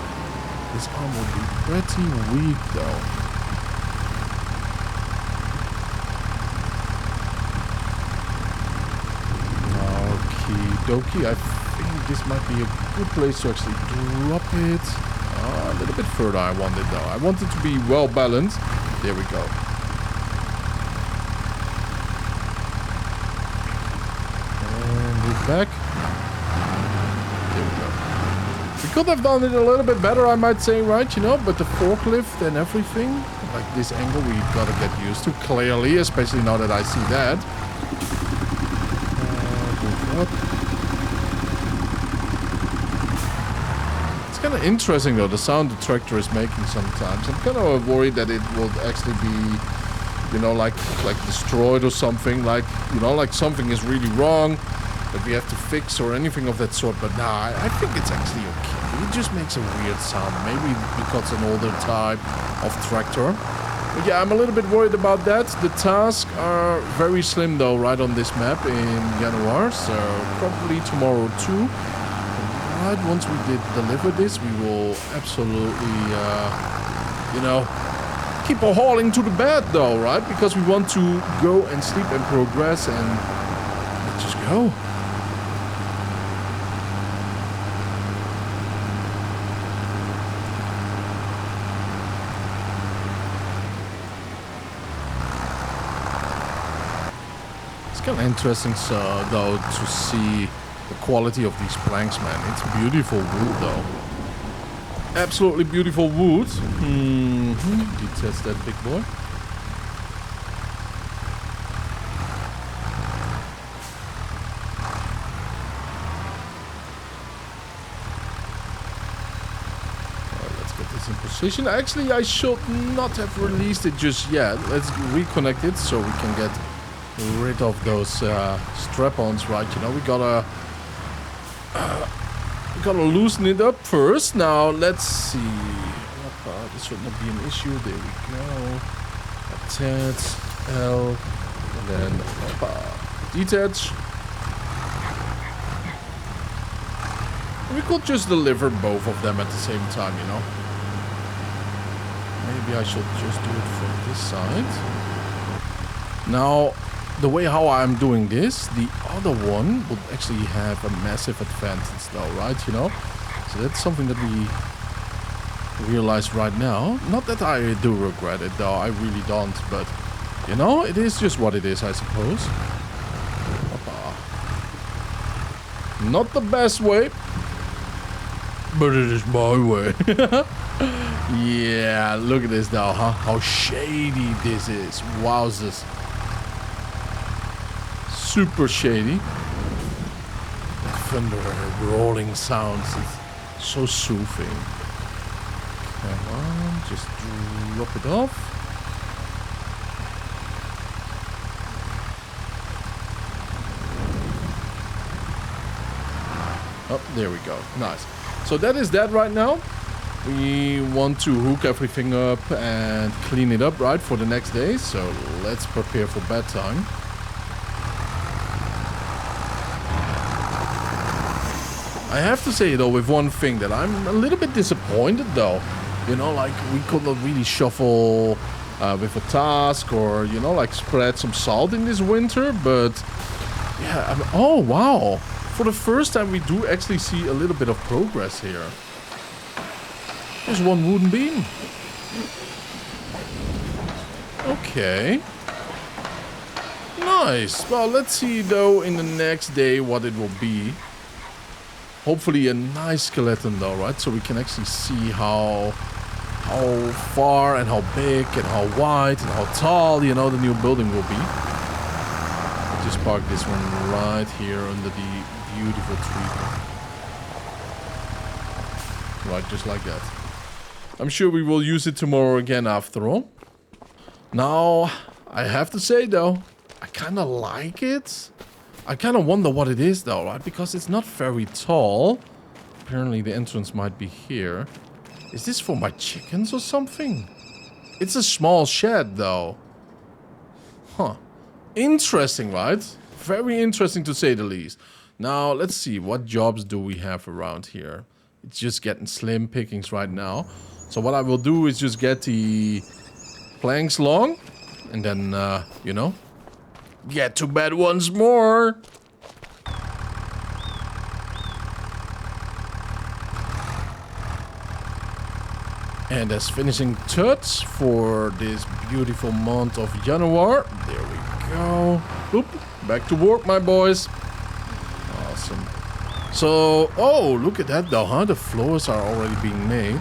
arm would be pretty weak though. Okie dokie. I think this might be a good place to actually drop it. A little bit further I want it though. I want it to be well balanced. There we go. And move back. We could have done it a little bit better, I might say, right? You know, but the forklift and everything, like this angle, we gotta get used to clearly, especially now that I see that. Move up. It's kind of interesting though, the sound the tractor is making sometimes. I'm kind of worried that it will actually be, you know, like destroyed or something. Like, you know, like something is really wrong that we have to fix or anything of that sort. But nah, I think it's actually okay. It just makes a weird sound. Maybe because an older type of tractor. But yeah, I'm a little bit worried about that. The tasks are very slim though, right on this map in January. So probably tomorrow too. Right, once we did deliver this, we will absolutely, you know, keep on hauling to the bed though, right? Because we want to go and sleep and progress and let's just go. Kind of interesting though to see the quality of these planks, man. It's beautiful wood though. Absolutely beautiful wood. Detach that big boy. is in position. Actually, I should not have released it just yet. Let's reconnect it so we can get rid of those strap-ons, right? You know, we gotta loosen it up first. Now, let's see. This should not be an issue. There we go. Attach, L, and then detach. We could just deliver both of them at the same time, you know. Maybe I should just do it from this side. Now, the way how I'm doing this, the other one would actually have a massive advantage though, right? You know? So that's something that we realize right now. Not that I do regret it though, I really don't. But, you know, it is just what it is, I suppose. Not the best way. But it is my way. Yeah, look at this now, huh? How shady this is. Wowzers. Super shady. The thunder rolling sounds. It's so soothing. Come on, just drop it off. Oh, there we go. Nice. So that is that right now. We want to hook everything up and clean it up, right, for the next day. So let's prepare for bedtime. I have to say, though, with one thing that I'm a little bit disappointed, though. You know, like, we could not really shuffle with a task or, you know, like, spread some salt in this winter. But, yeah, oh, wow. For the first time, we do actually see a little bit of progress here. There's one wooden beam. Okay. Nice. Well, let's see, though, in the next day what it will be. Hopefully a nice skeleton, though, right? So we can actually see how far and how big and how wide and how tall, you know, the new building will be. I'll just park this one right here under the beautiful tree. Right, just like that. I'm sure we will use it tomorrow again after all. Now, I have to say though, I kind of like it. I kind of wonder what it is though, right? Because it's not very tall. Apparently the entrance might be here. Is this for my chickens or something? It's a small shed though. Huh. Interesting, right? Very interesting to say the least. Now, let's see. What jobs do we have around here? It's just getting slim pickings right now. So what I will do is just get the planks long. And then, you know, get to bed once more. And as finishing touch for this beautiful month of January. There we go. Oop, back to work, my boys. Awesome. So, oh, look at that though, huh? The floors are already being made.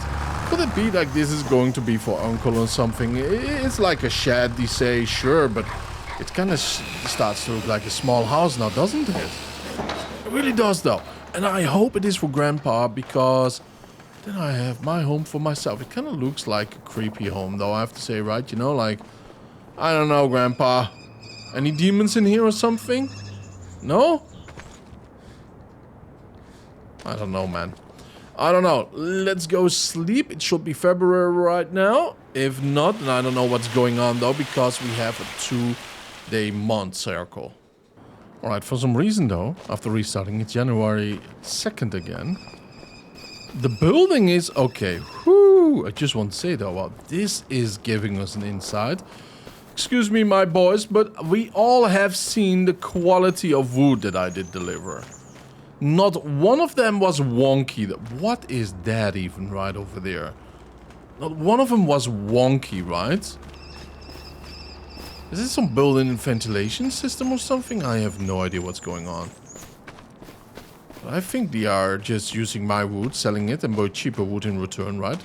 Could it be like this is going to be for Uncle or something? It's like a shed, they say, sure, but it kind of starts to look like a small house now, doesn't it? It really does though. And I hope it is for Grandpa, because then I have my home for myself. It kind of looks like a creepy home though, I have to say, right? You know, like, I don't know, Grandpa. Any demons in here or something? No? I don't know, man. I don't know. Let's go sleep. It should be February right now. If not, then I don't know what's going on though, because we have a 2-day month circle. Alright, for some reason though, after restarting, it's January 2nd again. The building is okay. Whew. I just want to say though, well, this is giving us an insight. Excuse me, my boys, but we all have seen the quality of wood that I did deliver. Not one of them was wonky. What is that even right over there? Not one of them was wonky, right? Is this some built-in ventilation system or something? I have no idea what's going on. But I think they are just using my wood, selling it, and buy cheaper wood in return, right?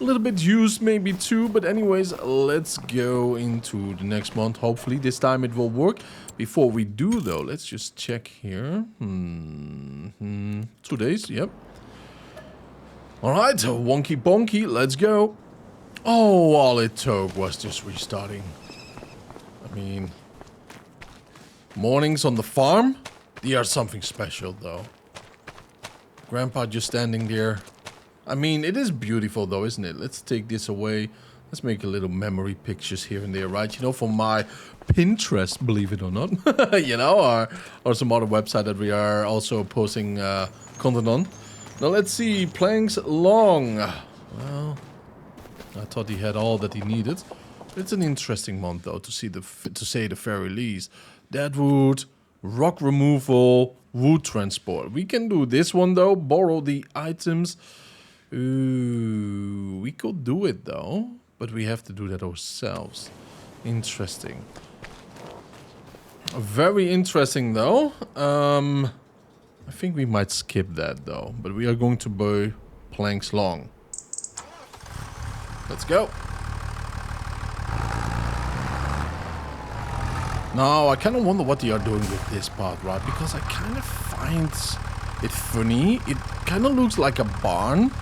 A little bit used maybe too, but anyways, let's go into the next month. Hopefully this time it will work. Before we do though, let's just check here. 2 days, yep. Alright, wonky bonky, let's go. Oh, all it took was just restarting. I mean, mornings on the farm, they are something special though. Grandpa just standing there. I mean, it is beautiful though, isn't it? Let's take this away. Let's make a little memory pictures here and there, right? You know, for my Pinterest, believe it or not. You know, or some other website that we are also posting content on. Now, let's see. Planks long. Well, I thought he had all that he needed. It's an interesting month, though, to say the very least. Deadwood, rock removal, wood transport. We can do this one, though. Borrow the items. Ooh, we could do it, though. But we have to do that ourselves. Interesting. Very interesting, though. I think we might skip that, though. But we are going to buy planks long. Let's go. Now, I kind of wonder what they are doing with this part, right? Because I kind of find it funny. It kind of looks like a barn.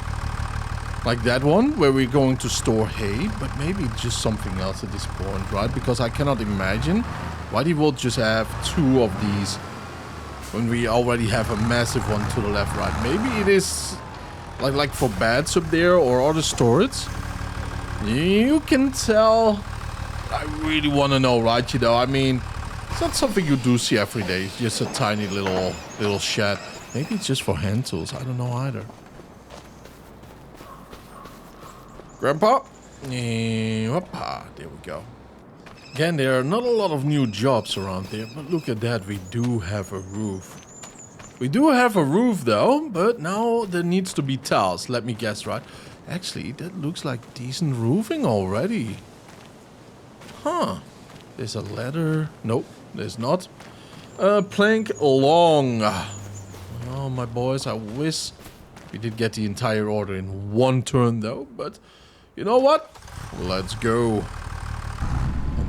Like that one, where we're going to store hay, but maybe just something else at this point, right? Because I cannot imagine why they will just have two of these when we already have a massive one to the left, right? Maybe it is like for beds up there or other storage. You can tell. I really want to know, right? You know, I mean, it's not something you do see every day. It's just a tiny little shed. Maybe it's just for hand tools. I don't know either. Grandpa? Hoppa. There we go. Again, there are not a lot of new jobs around there, but look at that. We do have a roof. We do have a roof, though, but now there needs to be tiles. Let me guess, right? Actually, that looks like decent roofing already. Huh. There's a ladder. Nope, there's not. Plank long. Oh, my boys, I wish we did get the entire order in one turn, though, but... You know what? Let's go.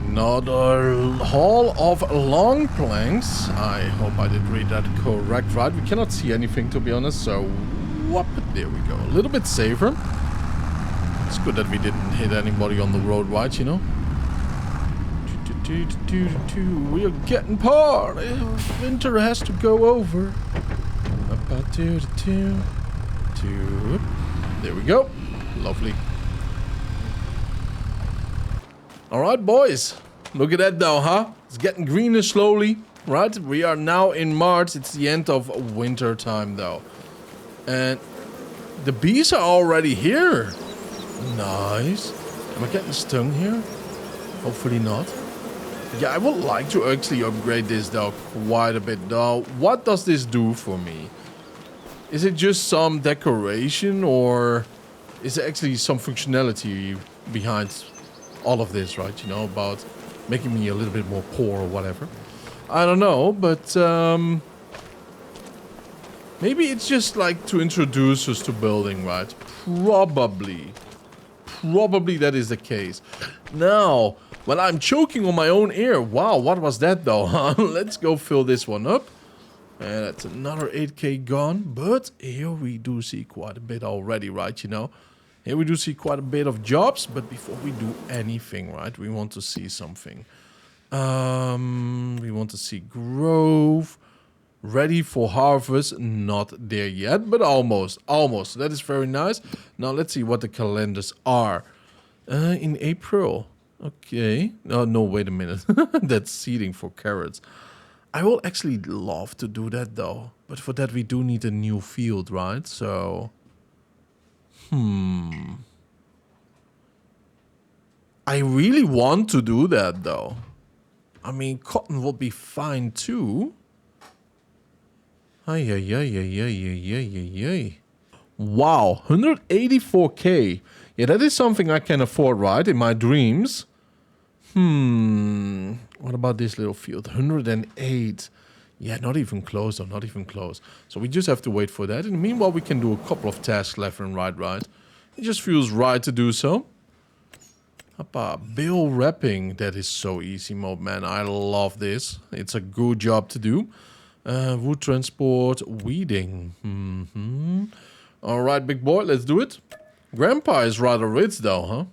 Another haul of long planks. I hope I did read that correct, right? We cannot see anything, to be honest, so... Whoop, there we go. A little bit safer. It's good that we didn't hit anybody on the road, right, you know? We are getting par. Winter has to go over. There we go. Lovely. Alright, boys. Look at that, though, huh? It's getting greener slowly, right? We are now in March. It's the end of winter time, though. And the bees are already here. Nice. Am I getting stung here? Hopefully not. Yeah, I would like to actually upgrade this, though, quite a bit, though. What does this do for me? Is it just some decoration, or is there actually some functionality behind all of this, right? You know, about making me a little bit more poor or whatever. I don't know, but maybe it's just like to introduce us to building, right? Probably that is the case. Now, well, I'm choking on my own air. Wow, what was that though, huh? Let's go fill this one up. And that's another 8k gone. But here we do see quite a bit already, right? You know, here we do see quite a bit of jobs. But before we do anything, right, we want to see something. We want to see growth. Ready for harvest. Not there yet, but almost. Almost. That is very nice. Now let's see what the calendars are. In April. Okay. Oh, no, wait a minute. That's seeding for carrots. I will actually love to do that, though. But for that, we do need a new field, right? So... I really want to do that, though. I mean, cotton would be fine, too. Ay. Wow, 184k. Yeah, that is something I can afford, right? In my dreams. What about this little field? 108. Yeah, not even close, though. Not even close. So we just have to wait for that. And meanwhile, we can do a couple of tasks left and right? It just feels right to do so. Hoppa, bale wrapping. That is so easy mode, man. I love this. It's a good job to do. Wood transport, weeding. Alright, big boy, let's do it. Grandpa is rather rich though, huh?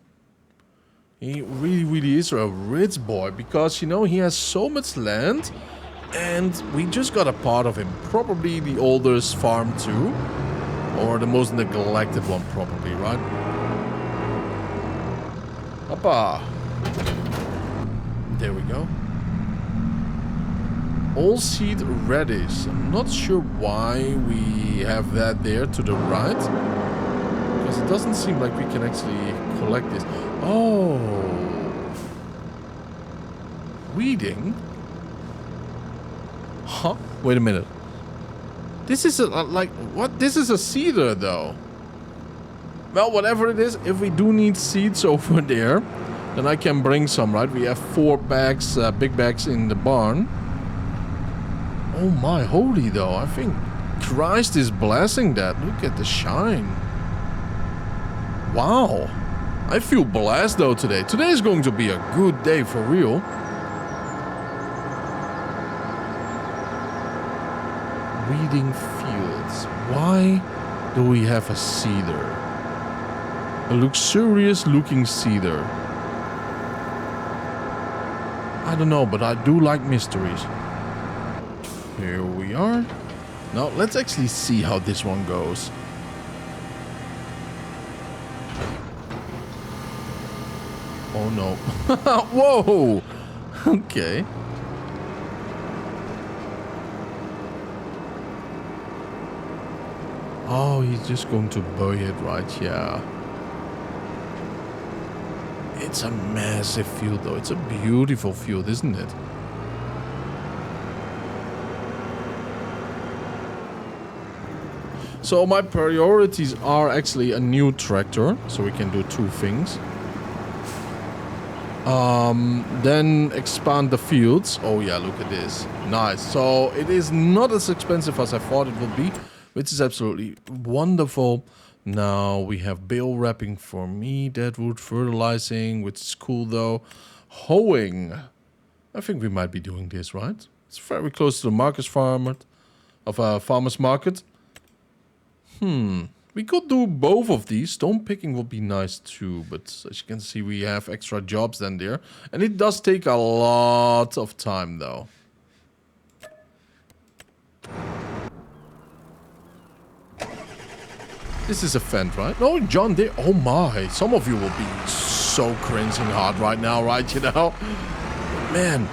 He really is a rich boy because, you know, he has so much land and we just got a part of him. Probably the oldest farm too. Or the most neglected one probably, right? Hoppa. There we go. All seed radish. I'm not sure why we have that there to the right. Because it doesn't seem like we can actually collect this. Oh. Weeding? Huh? Wait a minute. This is a, like, what? This is a seeder though. Well, whatever it is, if we do need seeds over there, then I can bring some, right? We have 4 bags, big bags in the barn. Oh my, holy though. I think Christ is blessing that. Look at the shine. Wow. I feel blessed though today. Today is going to be a good day for real. Weeding fields. Why do we have a cedar? A luxurious looking cedar. I don't know, but I do like mysteries. Here we are. Now let's actually see how this one goes. Oh no. Whoa! Okay. Oh, he's just going to bury it, right? Yeah. It's a massive field though. It's a beautiful field, isn't it? So my priorities are actually a new tractor, so we can do 2 things. Then expand the fields. Oh yeah, look at this. Nice. So it is not as expensive as I thought it would be, which is absolutely wonderful. Now we have bale wrapping for me, Deadwood, fertilizing, which is cool though. Hoeing. I think we might be doing this, right? It's very close to the farmer's market. We could do both of these. Stone picking would be nice too, but as you can see, we have extra jobs then there. And it does take a lot of time though. This is a vent, right? No, John Deere. Oh my. Some of you will be so cringing hard right now, right? You know? Man.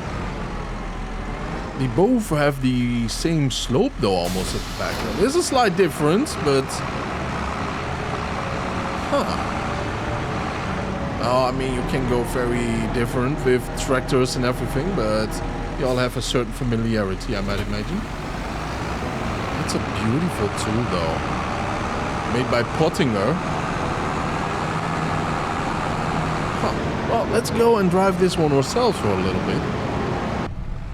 They both have the same slope though, almost at the back. Now, there's a slight difference, but... Oh, I mean, you can go very different with tractors and everything, but you all have a certain familiarity, I might imagine. It's a beautiful tool though. Made by Pottinger. Well, let's go and drive this one ourselves for a little bit.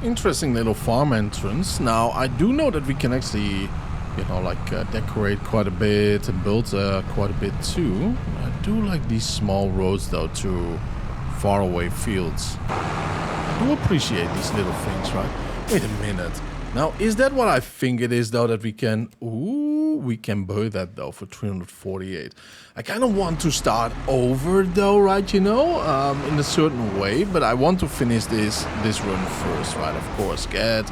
Interesting little farm entrance. Now, I do know that we can actually, you know, like decorate quite a bit and build quite a bit too. I do like these small roads though to faraway fields. I do appreciate these little things, right? Wait a minute. Now, is that what I think it is though, that we can... Ooh, we can buy that though for 348. I kind of want to start over though, right, you know, in a certain way, but I want to finish this run first, right? Of course, get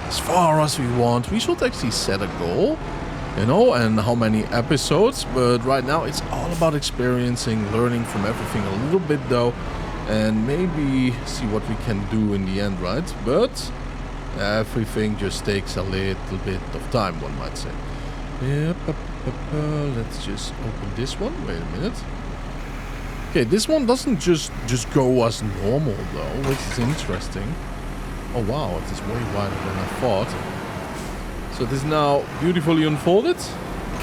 as far as we want. We should actually set a goal, you know, and how many episodes, but right now it's all about experiencing, learning from everything a little bit though, and maybe see what we can do in the end, right? But everything just takes a little bit of time, one might say. Yep, let's just open this one. Wait a minute. Okay, this one doesn't just go as normal though, which is interesting. Oh wow, it is way wider than I thought. So it is now beautifully unfolded.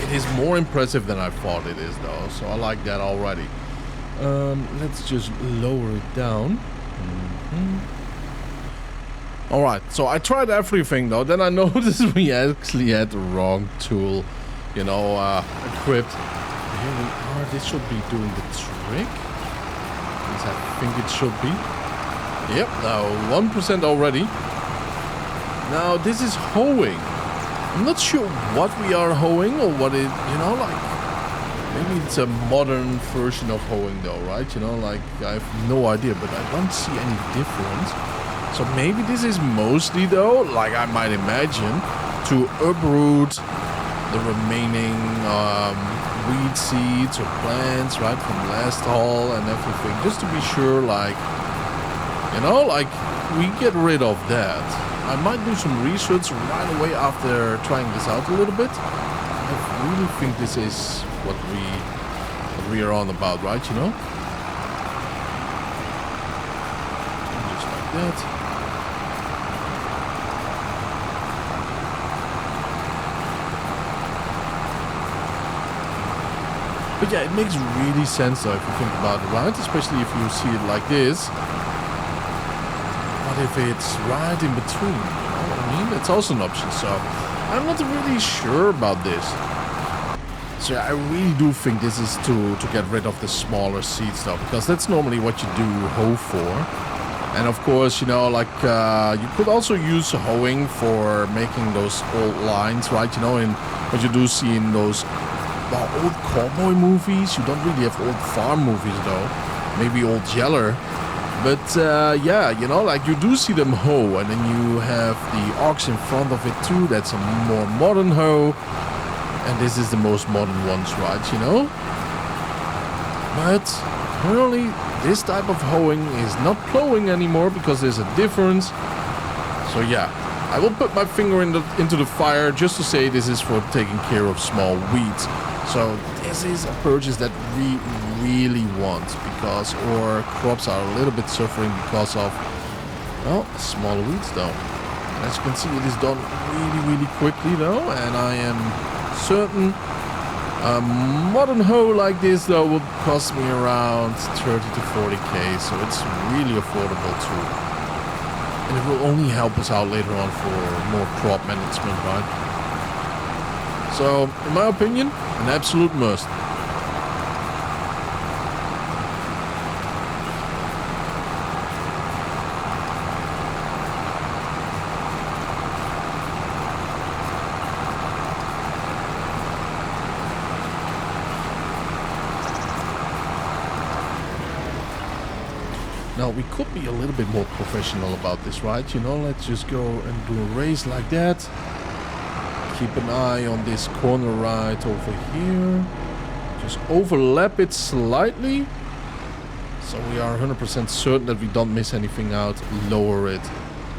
It is more impressive than I thought it is though, so I like that already. Let's just lower it down. Alright, so I tried everything though, then I noticed we actually had the wrong tool, you know, equipped. Here we are, this should be doing the trick. At least I think it should be. Yep, now 1% already. Now this is hoeing. I'm not sure what we are hoeing or what it, you know, like, Maybe it's a modern version of hoeing though, right? You know, like I have no idea, but I don't see any difference. So maybe this is mostly though, like I might imagine, to uproot the remaining weed seeds or plants, right, from last haul and everything, just to be sure, like, you know, like we get rid of that. I might do some research right away after trying this out a little bit. I really think this is what we are on about, right, you know? Just like that. But yeah, it makes really sense though if you think about it, right? Especially if you see it like this. What if it's right in between? You know what I mean? It's also an option, so I'm not really sure about this. So yeah, I really do think this is to get rid of the smaller seeds though, because that's normally what you do hoe for. And of course, you know, like you could also use hoeing for making those old lines, right? You know, and what you do see in those old cowboy movies. You don't really have old farm movies though. Maybe old Yeller. But yeah, you know, like you do see them hoe, and then you have the ox in front of it too. That's a more modern hoe. And this is the most modern ones, right, you know? But apparently this type of hoeing is not plowing anymore because there's a difference. So yeah, I will put my finger into the fire just to say this is for taking care of small weeds. So this is a purchase that we really want, because our crops are a little bit suffering because of, well, smaller weeds though. And as you can see, it is done really quickly though, and I am certain a modern hoe like this though would cost me around 30 to 40k, so it's really affordable too. And it will only help us out later on for more crop management, right? So, in my opinion, an absolute must. Now, we could be a little bit more professional about this, right? You know, let's just go and do a race like that. Keep an eye on this corner right over here. Just overlap it slightly. So we are 100% certain that we don't miss anything out. Lower it.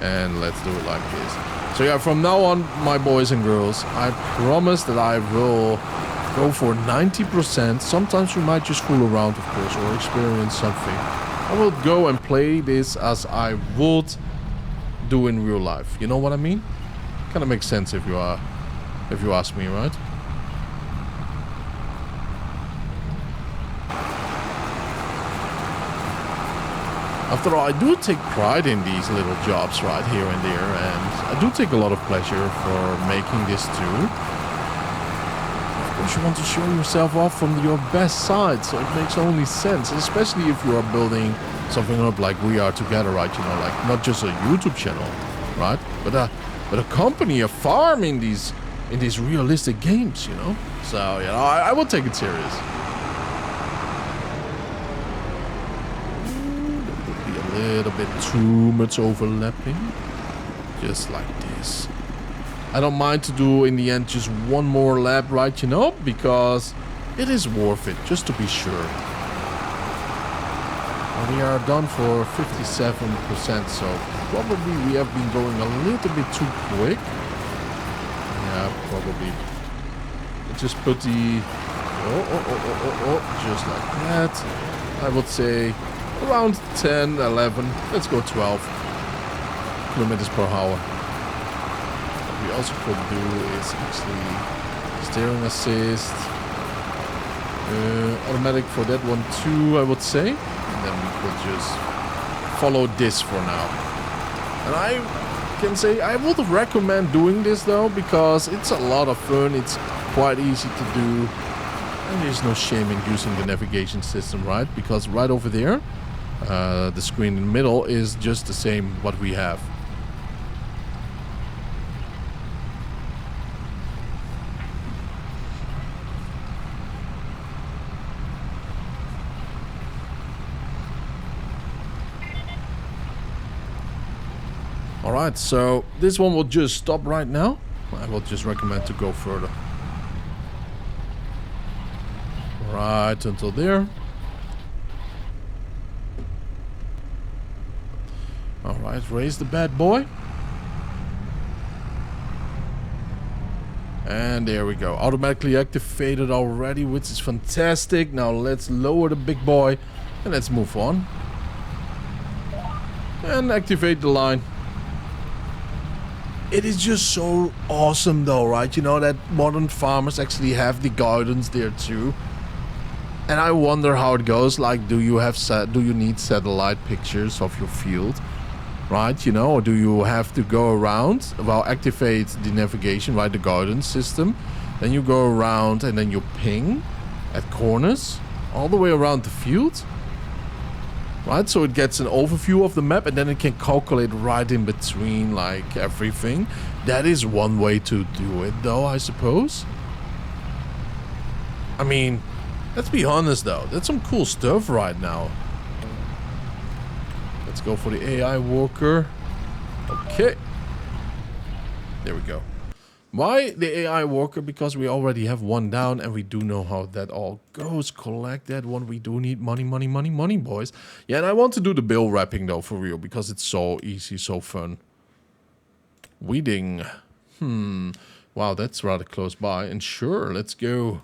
And let's do it like this. So yeah, from now on, my boys and girls, I promise that I will go for 90%. Sometimes we might just fool around, of course, or experience something. I will go and play this as I would do in real life. You know what I mean? Kind of makes sense if you ask me, right? After all, I do take pride in these little jobs right here and there, and I do take a lot of pleasure for making this too. Of course, you want to show yourself off from your best side, so it makes only sense, especially if you are building something up like we are together, right? You know, like not just a YouTube channel, right? But a company, a farm in these realistic games, you know. So you know, I will take it serious. There would be a little bit too much overlapping, just like this. I don't mind to do in the end just one more lap, right? You know, because it is worth it, just to be sure. And we are done for 57%, so probably we have been going a little bit too quick. Yeah, probably. Let's just put the just like that. I would say around 10, 11. Let's go 12 kilometers per hour. What we also could do is actually steering assist, automatic for that one too, I would say. And then we could just follow this for now. And I can say I would recommend doing this though, because it's a lot of fun. It's quite easy to do, and there's no shame in using the navigation system, right? Because right over there, the screen in the middle is just the same what we have. Alright, so this one will just stop right now. I will just recommend to go further. Right until there. Alright, raise the bad boy. And there we go. Automatically activated already, which is fantastic. Now let's lower the big boy and let's move on. And activate the line. It is just so awesome though, right? You know that modern farmers actually have the gardens there too. And I wonder how it goes. Like, do you need satellite pictures of your field? Right, you know, or do you have to go around? Well, activate the navigation, right, the garden system. Then you go around and then you ping at corners all the way around the field. Right, so it gets an overview of the map and then it can calculate right in between, like, everything. That is one way to do it, though, I suppose. I mean, let's be honest, though. That's some cool stuff right now. Let's go for the AI worker. Okay. There we go. Why the AI worker? Because we already have one down and we do know how that all goes. Collect that one. We do need money, money, money, money, boys. Yeah, and I want to do the bill wrapping though, for real, because it's so easy, so fun. Weeding. Wow, that's rather close by. And sure, let's go.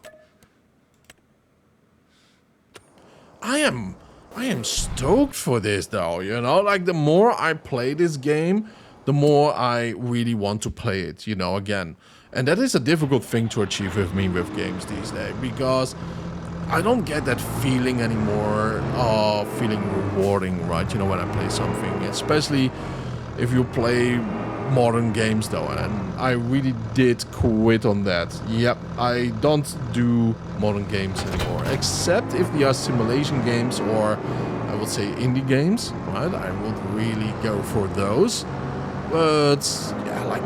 I am stoked for this though, you know? Like, the more I play this game, the more I really want to play it, you know, again. And that is a difficult thing to achieve with me with games these days, because I don't get that feeling anymore of feeling rewarding, right? You know, when I play something, especially if you play modern games though, and I really did quit on that. Yep, I don't do modern games anymore, except if they are simulation games or I would say indie games, right? I would really go for those. But yeah, like,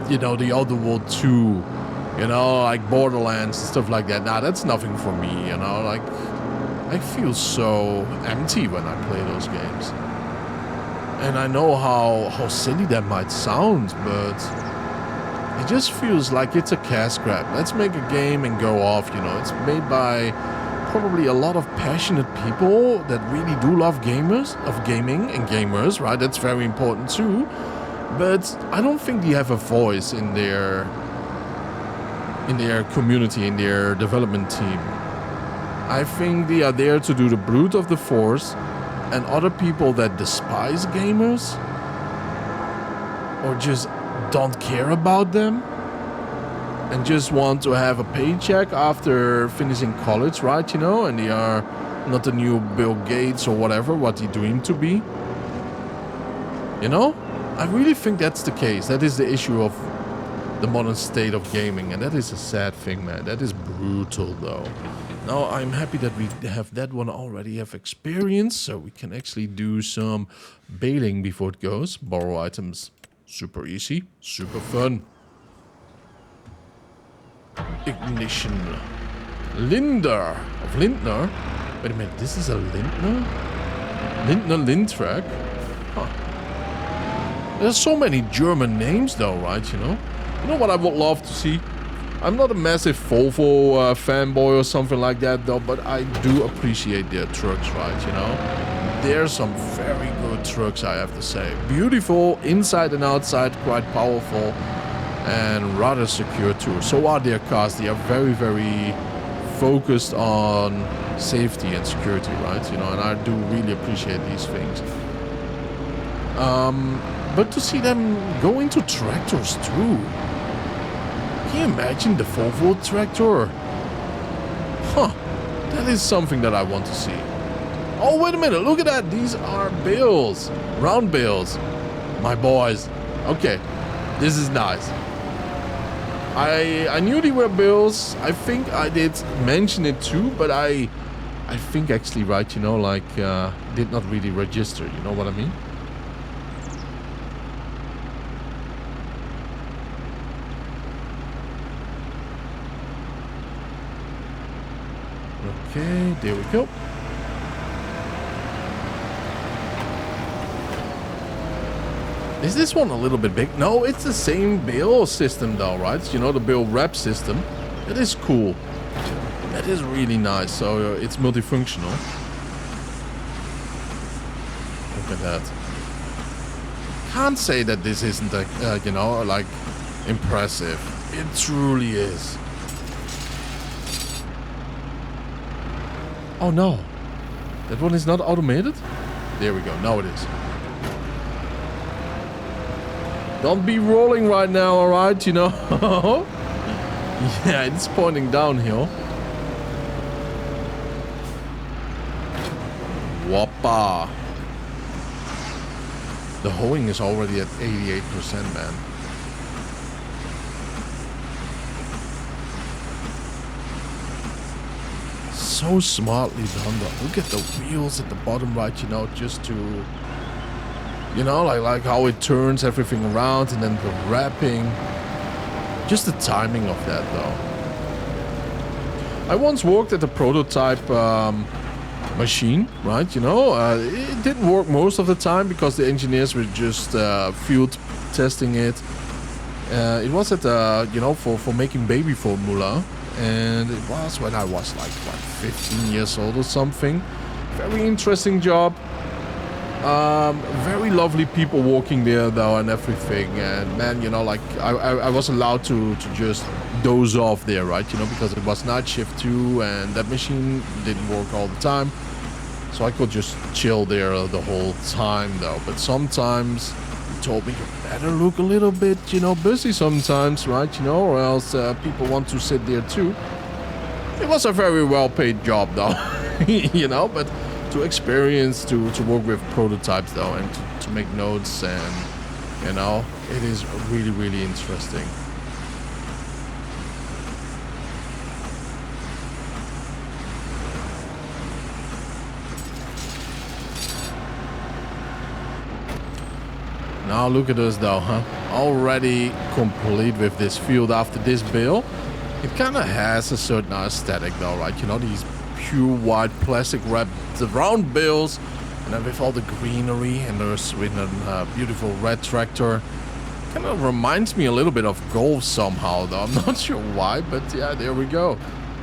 you know, the Outer World 2, you know, like Borderlands and stuff like that. Nah, that's nothing for me, you know, like, I feel so empty when I play those games. And I know how silly that might sound, but it just feels like it's a cash grab. Let's make a game and go off, you know. It's made by probably a lot of passionate people that really do love gaming and gamers, right? That's very important too. But I don't think they have a voice in their community, in their development team. I think they are there to do the brute of the force, and other people that despise gamers or just don't care about them and just want to have a paycheck after finishing college, right? You know, and they are not the new Bill Gates or whatever, what he dreamed to be. You know? I really think that's the case. That is the issue of the modern state of gaming, and that is a sad thing, man. That is brutal, though. Now, I'm happy that we have that one already have experience, so we can actually do some bailing before it goes. Borrow items. Super easy. Super fun. Ignition. Linder. Of Lindner? Wait a minute, this is a Lindner? Lindner Lindtrack? Huh. There's so many German names though, right, you know? You know what I would love to see? I'm not a massive Volvo fanboy or something like that though, but I do appreciate their trucks, right, you know? There's some very good trucks, I have to say. Beautiful, inside and outside, quite powerful, and rather secure too. So are their cars. They are very, very focused on safety and security, right? You know, and I do really appreciate these things. But to see them go into tractors too. Can you imagine the Volvo tractor? Huh. That is something that I want to see. Oh, wait a minute. Look at that. These are bales. Round bales. My boys. Okay. This is nice. I knew they were bills. I think I did mention it too, but I think actually, right, you know, like, did not really register, you know what I mean? Okay, there we go. Is this one a little bit big? No, it's the same bill system though, right? You know, the bill wrap system. That is cool. That is really nice. So it's multifunctional. Look at that. Can't say that this isn't, you know, like impressive. It truly is. Oh no. That one is not automated? There we go. Now it is. Don't be rolling right now, alright? You know? Yeah, it's pointing downhill. Whoppa. The hoeing is already at 88%, man. So smartly done though. Look at the wheels at the bottom right, you know, just to, you know, like how it turns everything around, and then the wrapping. Just the timing of that though. I once worked at a prototype machine, right? You know, it didn't work most of the time because the engineers were just field testing it. It was at, you know, for making baby formula. And it was when I was like, what, 15 years old or something. Very interesting job. Very lovely people working there though and everything. And man, you know, like I was allowed to just doze off there, right? You know, because it was night shift too, and that machine didn't work all the time. So I could just chill there the whole time though. But sometimes he told me, you better look a little bit, you know, busy sometimes, right? You know, or else people want to sit there too. It was a very well-paid job though, you know, but to experience, to work with prototypes though, and to make notes, and, you know, it is really, really interesting. Now look at us though, huh? Already complete with this field after this bill. It kind of has a certain aesthetic though, right? You know, these pure white plastic wrapped round bills, and then with all the greenery, and there's with a beautiful red tractor. Kind of reminds me a little bit of Golf somehow though. I'm not sure why, but yeah, there we go.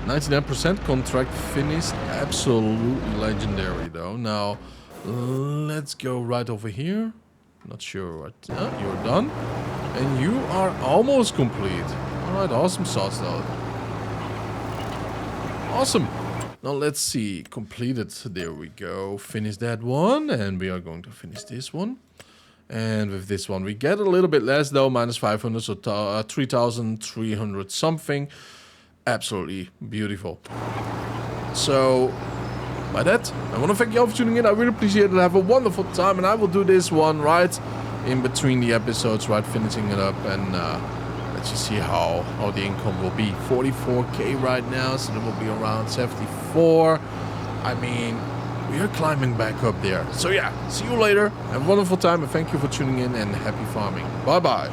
99% contract finished. Absolutely legendary though. Now, let's go right over here. Not sure what. You're done. And you are almost complete. Alright, awesome sauce though. Awesome. Now let's see. Completed. There we go. Finish that one. And we are going to finish this one. And with this one we get a little bit less though. Minus 500. So 3,300 something. Absolutely beautiful. So by that, I want to thank you all for tuning in. I really appreciate it. Have a wonderful time. And I will do this one right in between the episodes, right? Finishing it up. And let's just see how the income will be. 44k right now. So it will be around 74. I mean, we are climbing back up there. So yeah, see you later. Have a wonderful time. And thank you for tuning in. And happy farming. Bye-bye.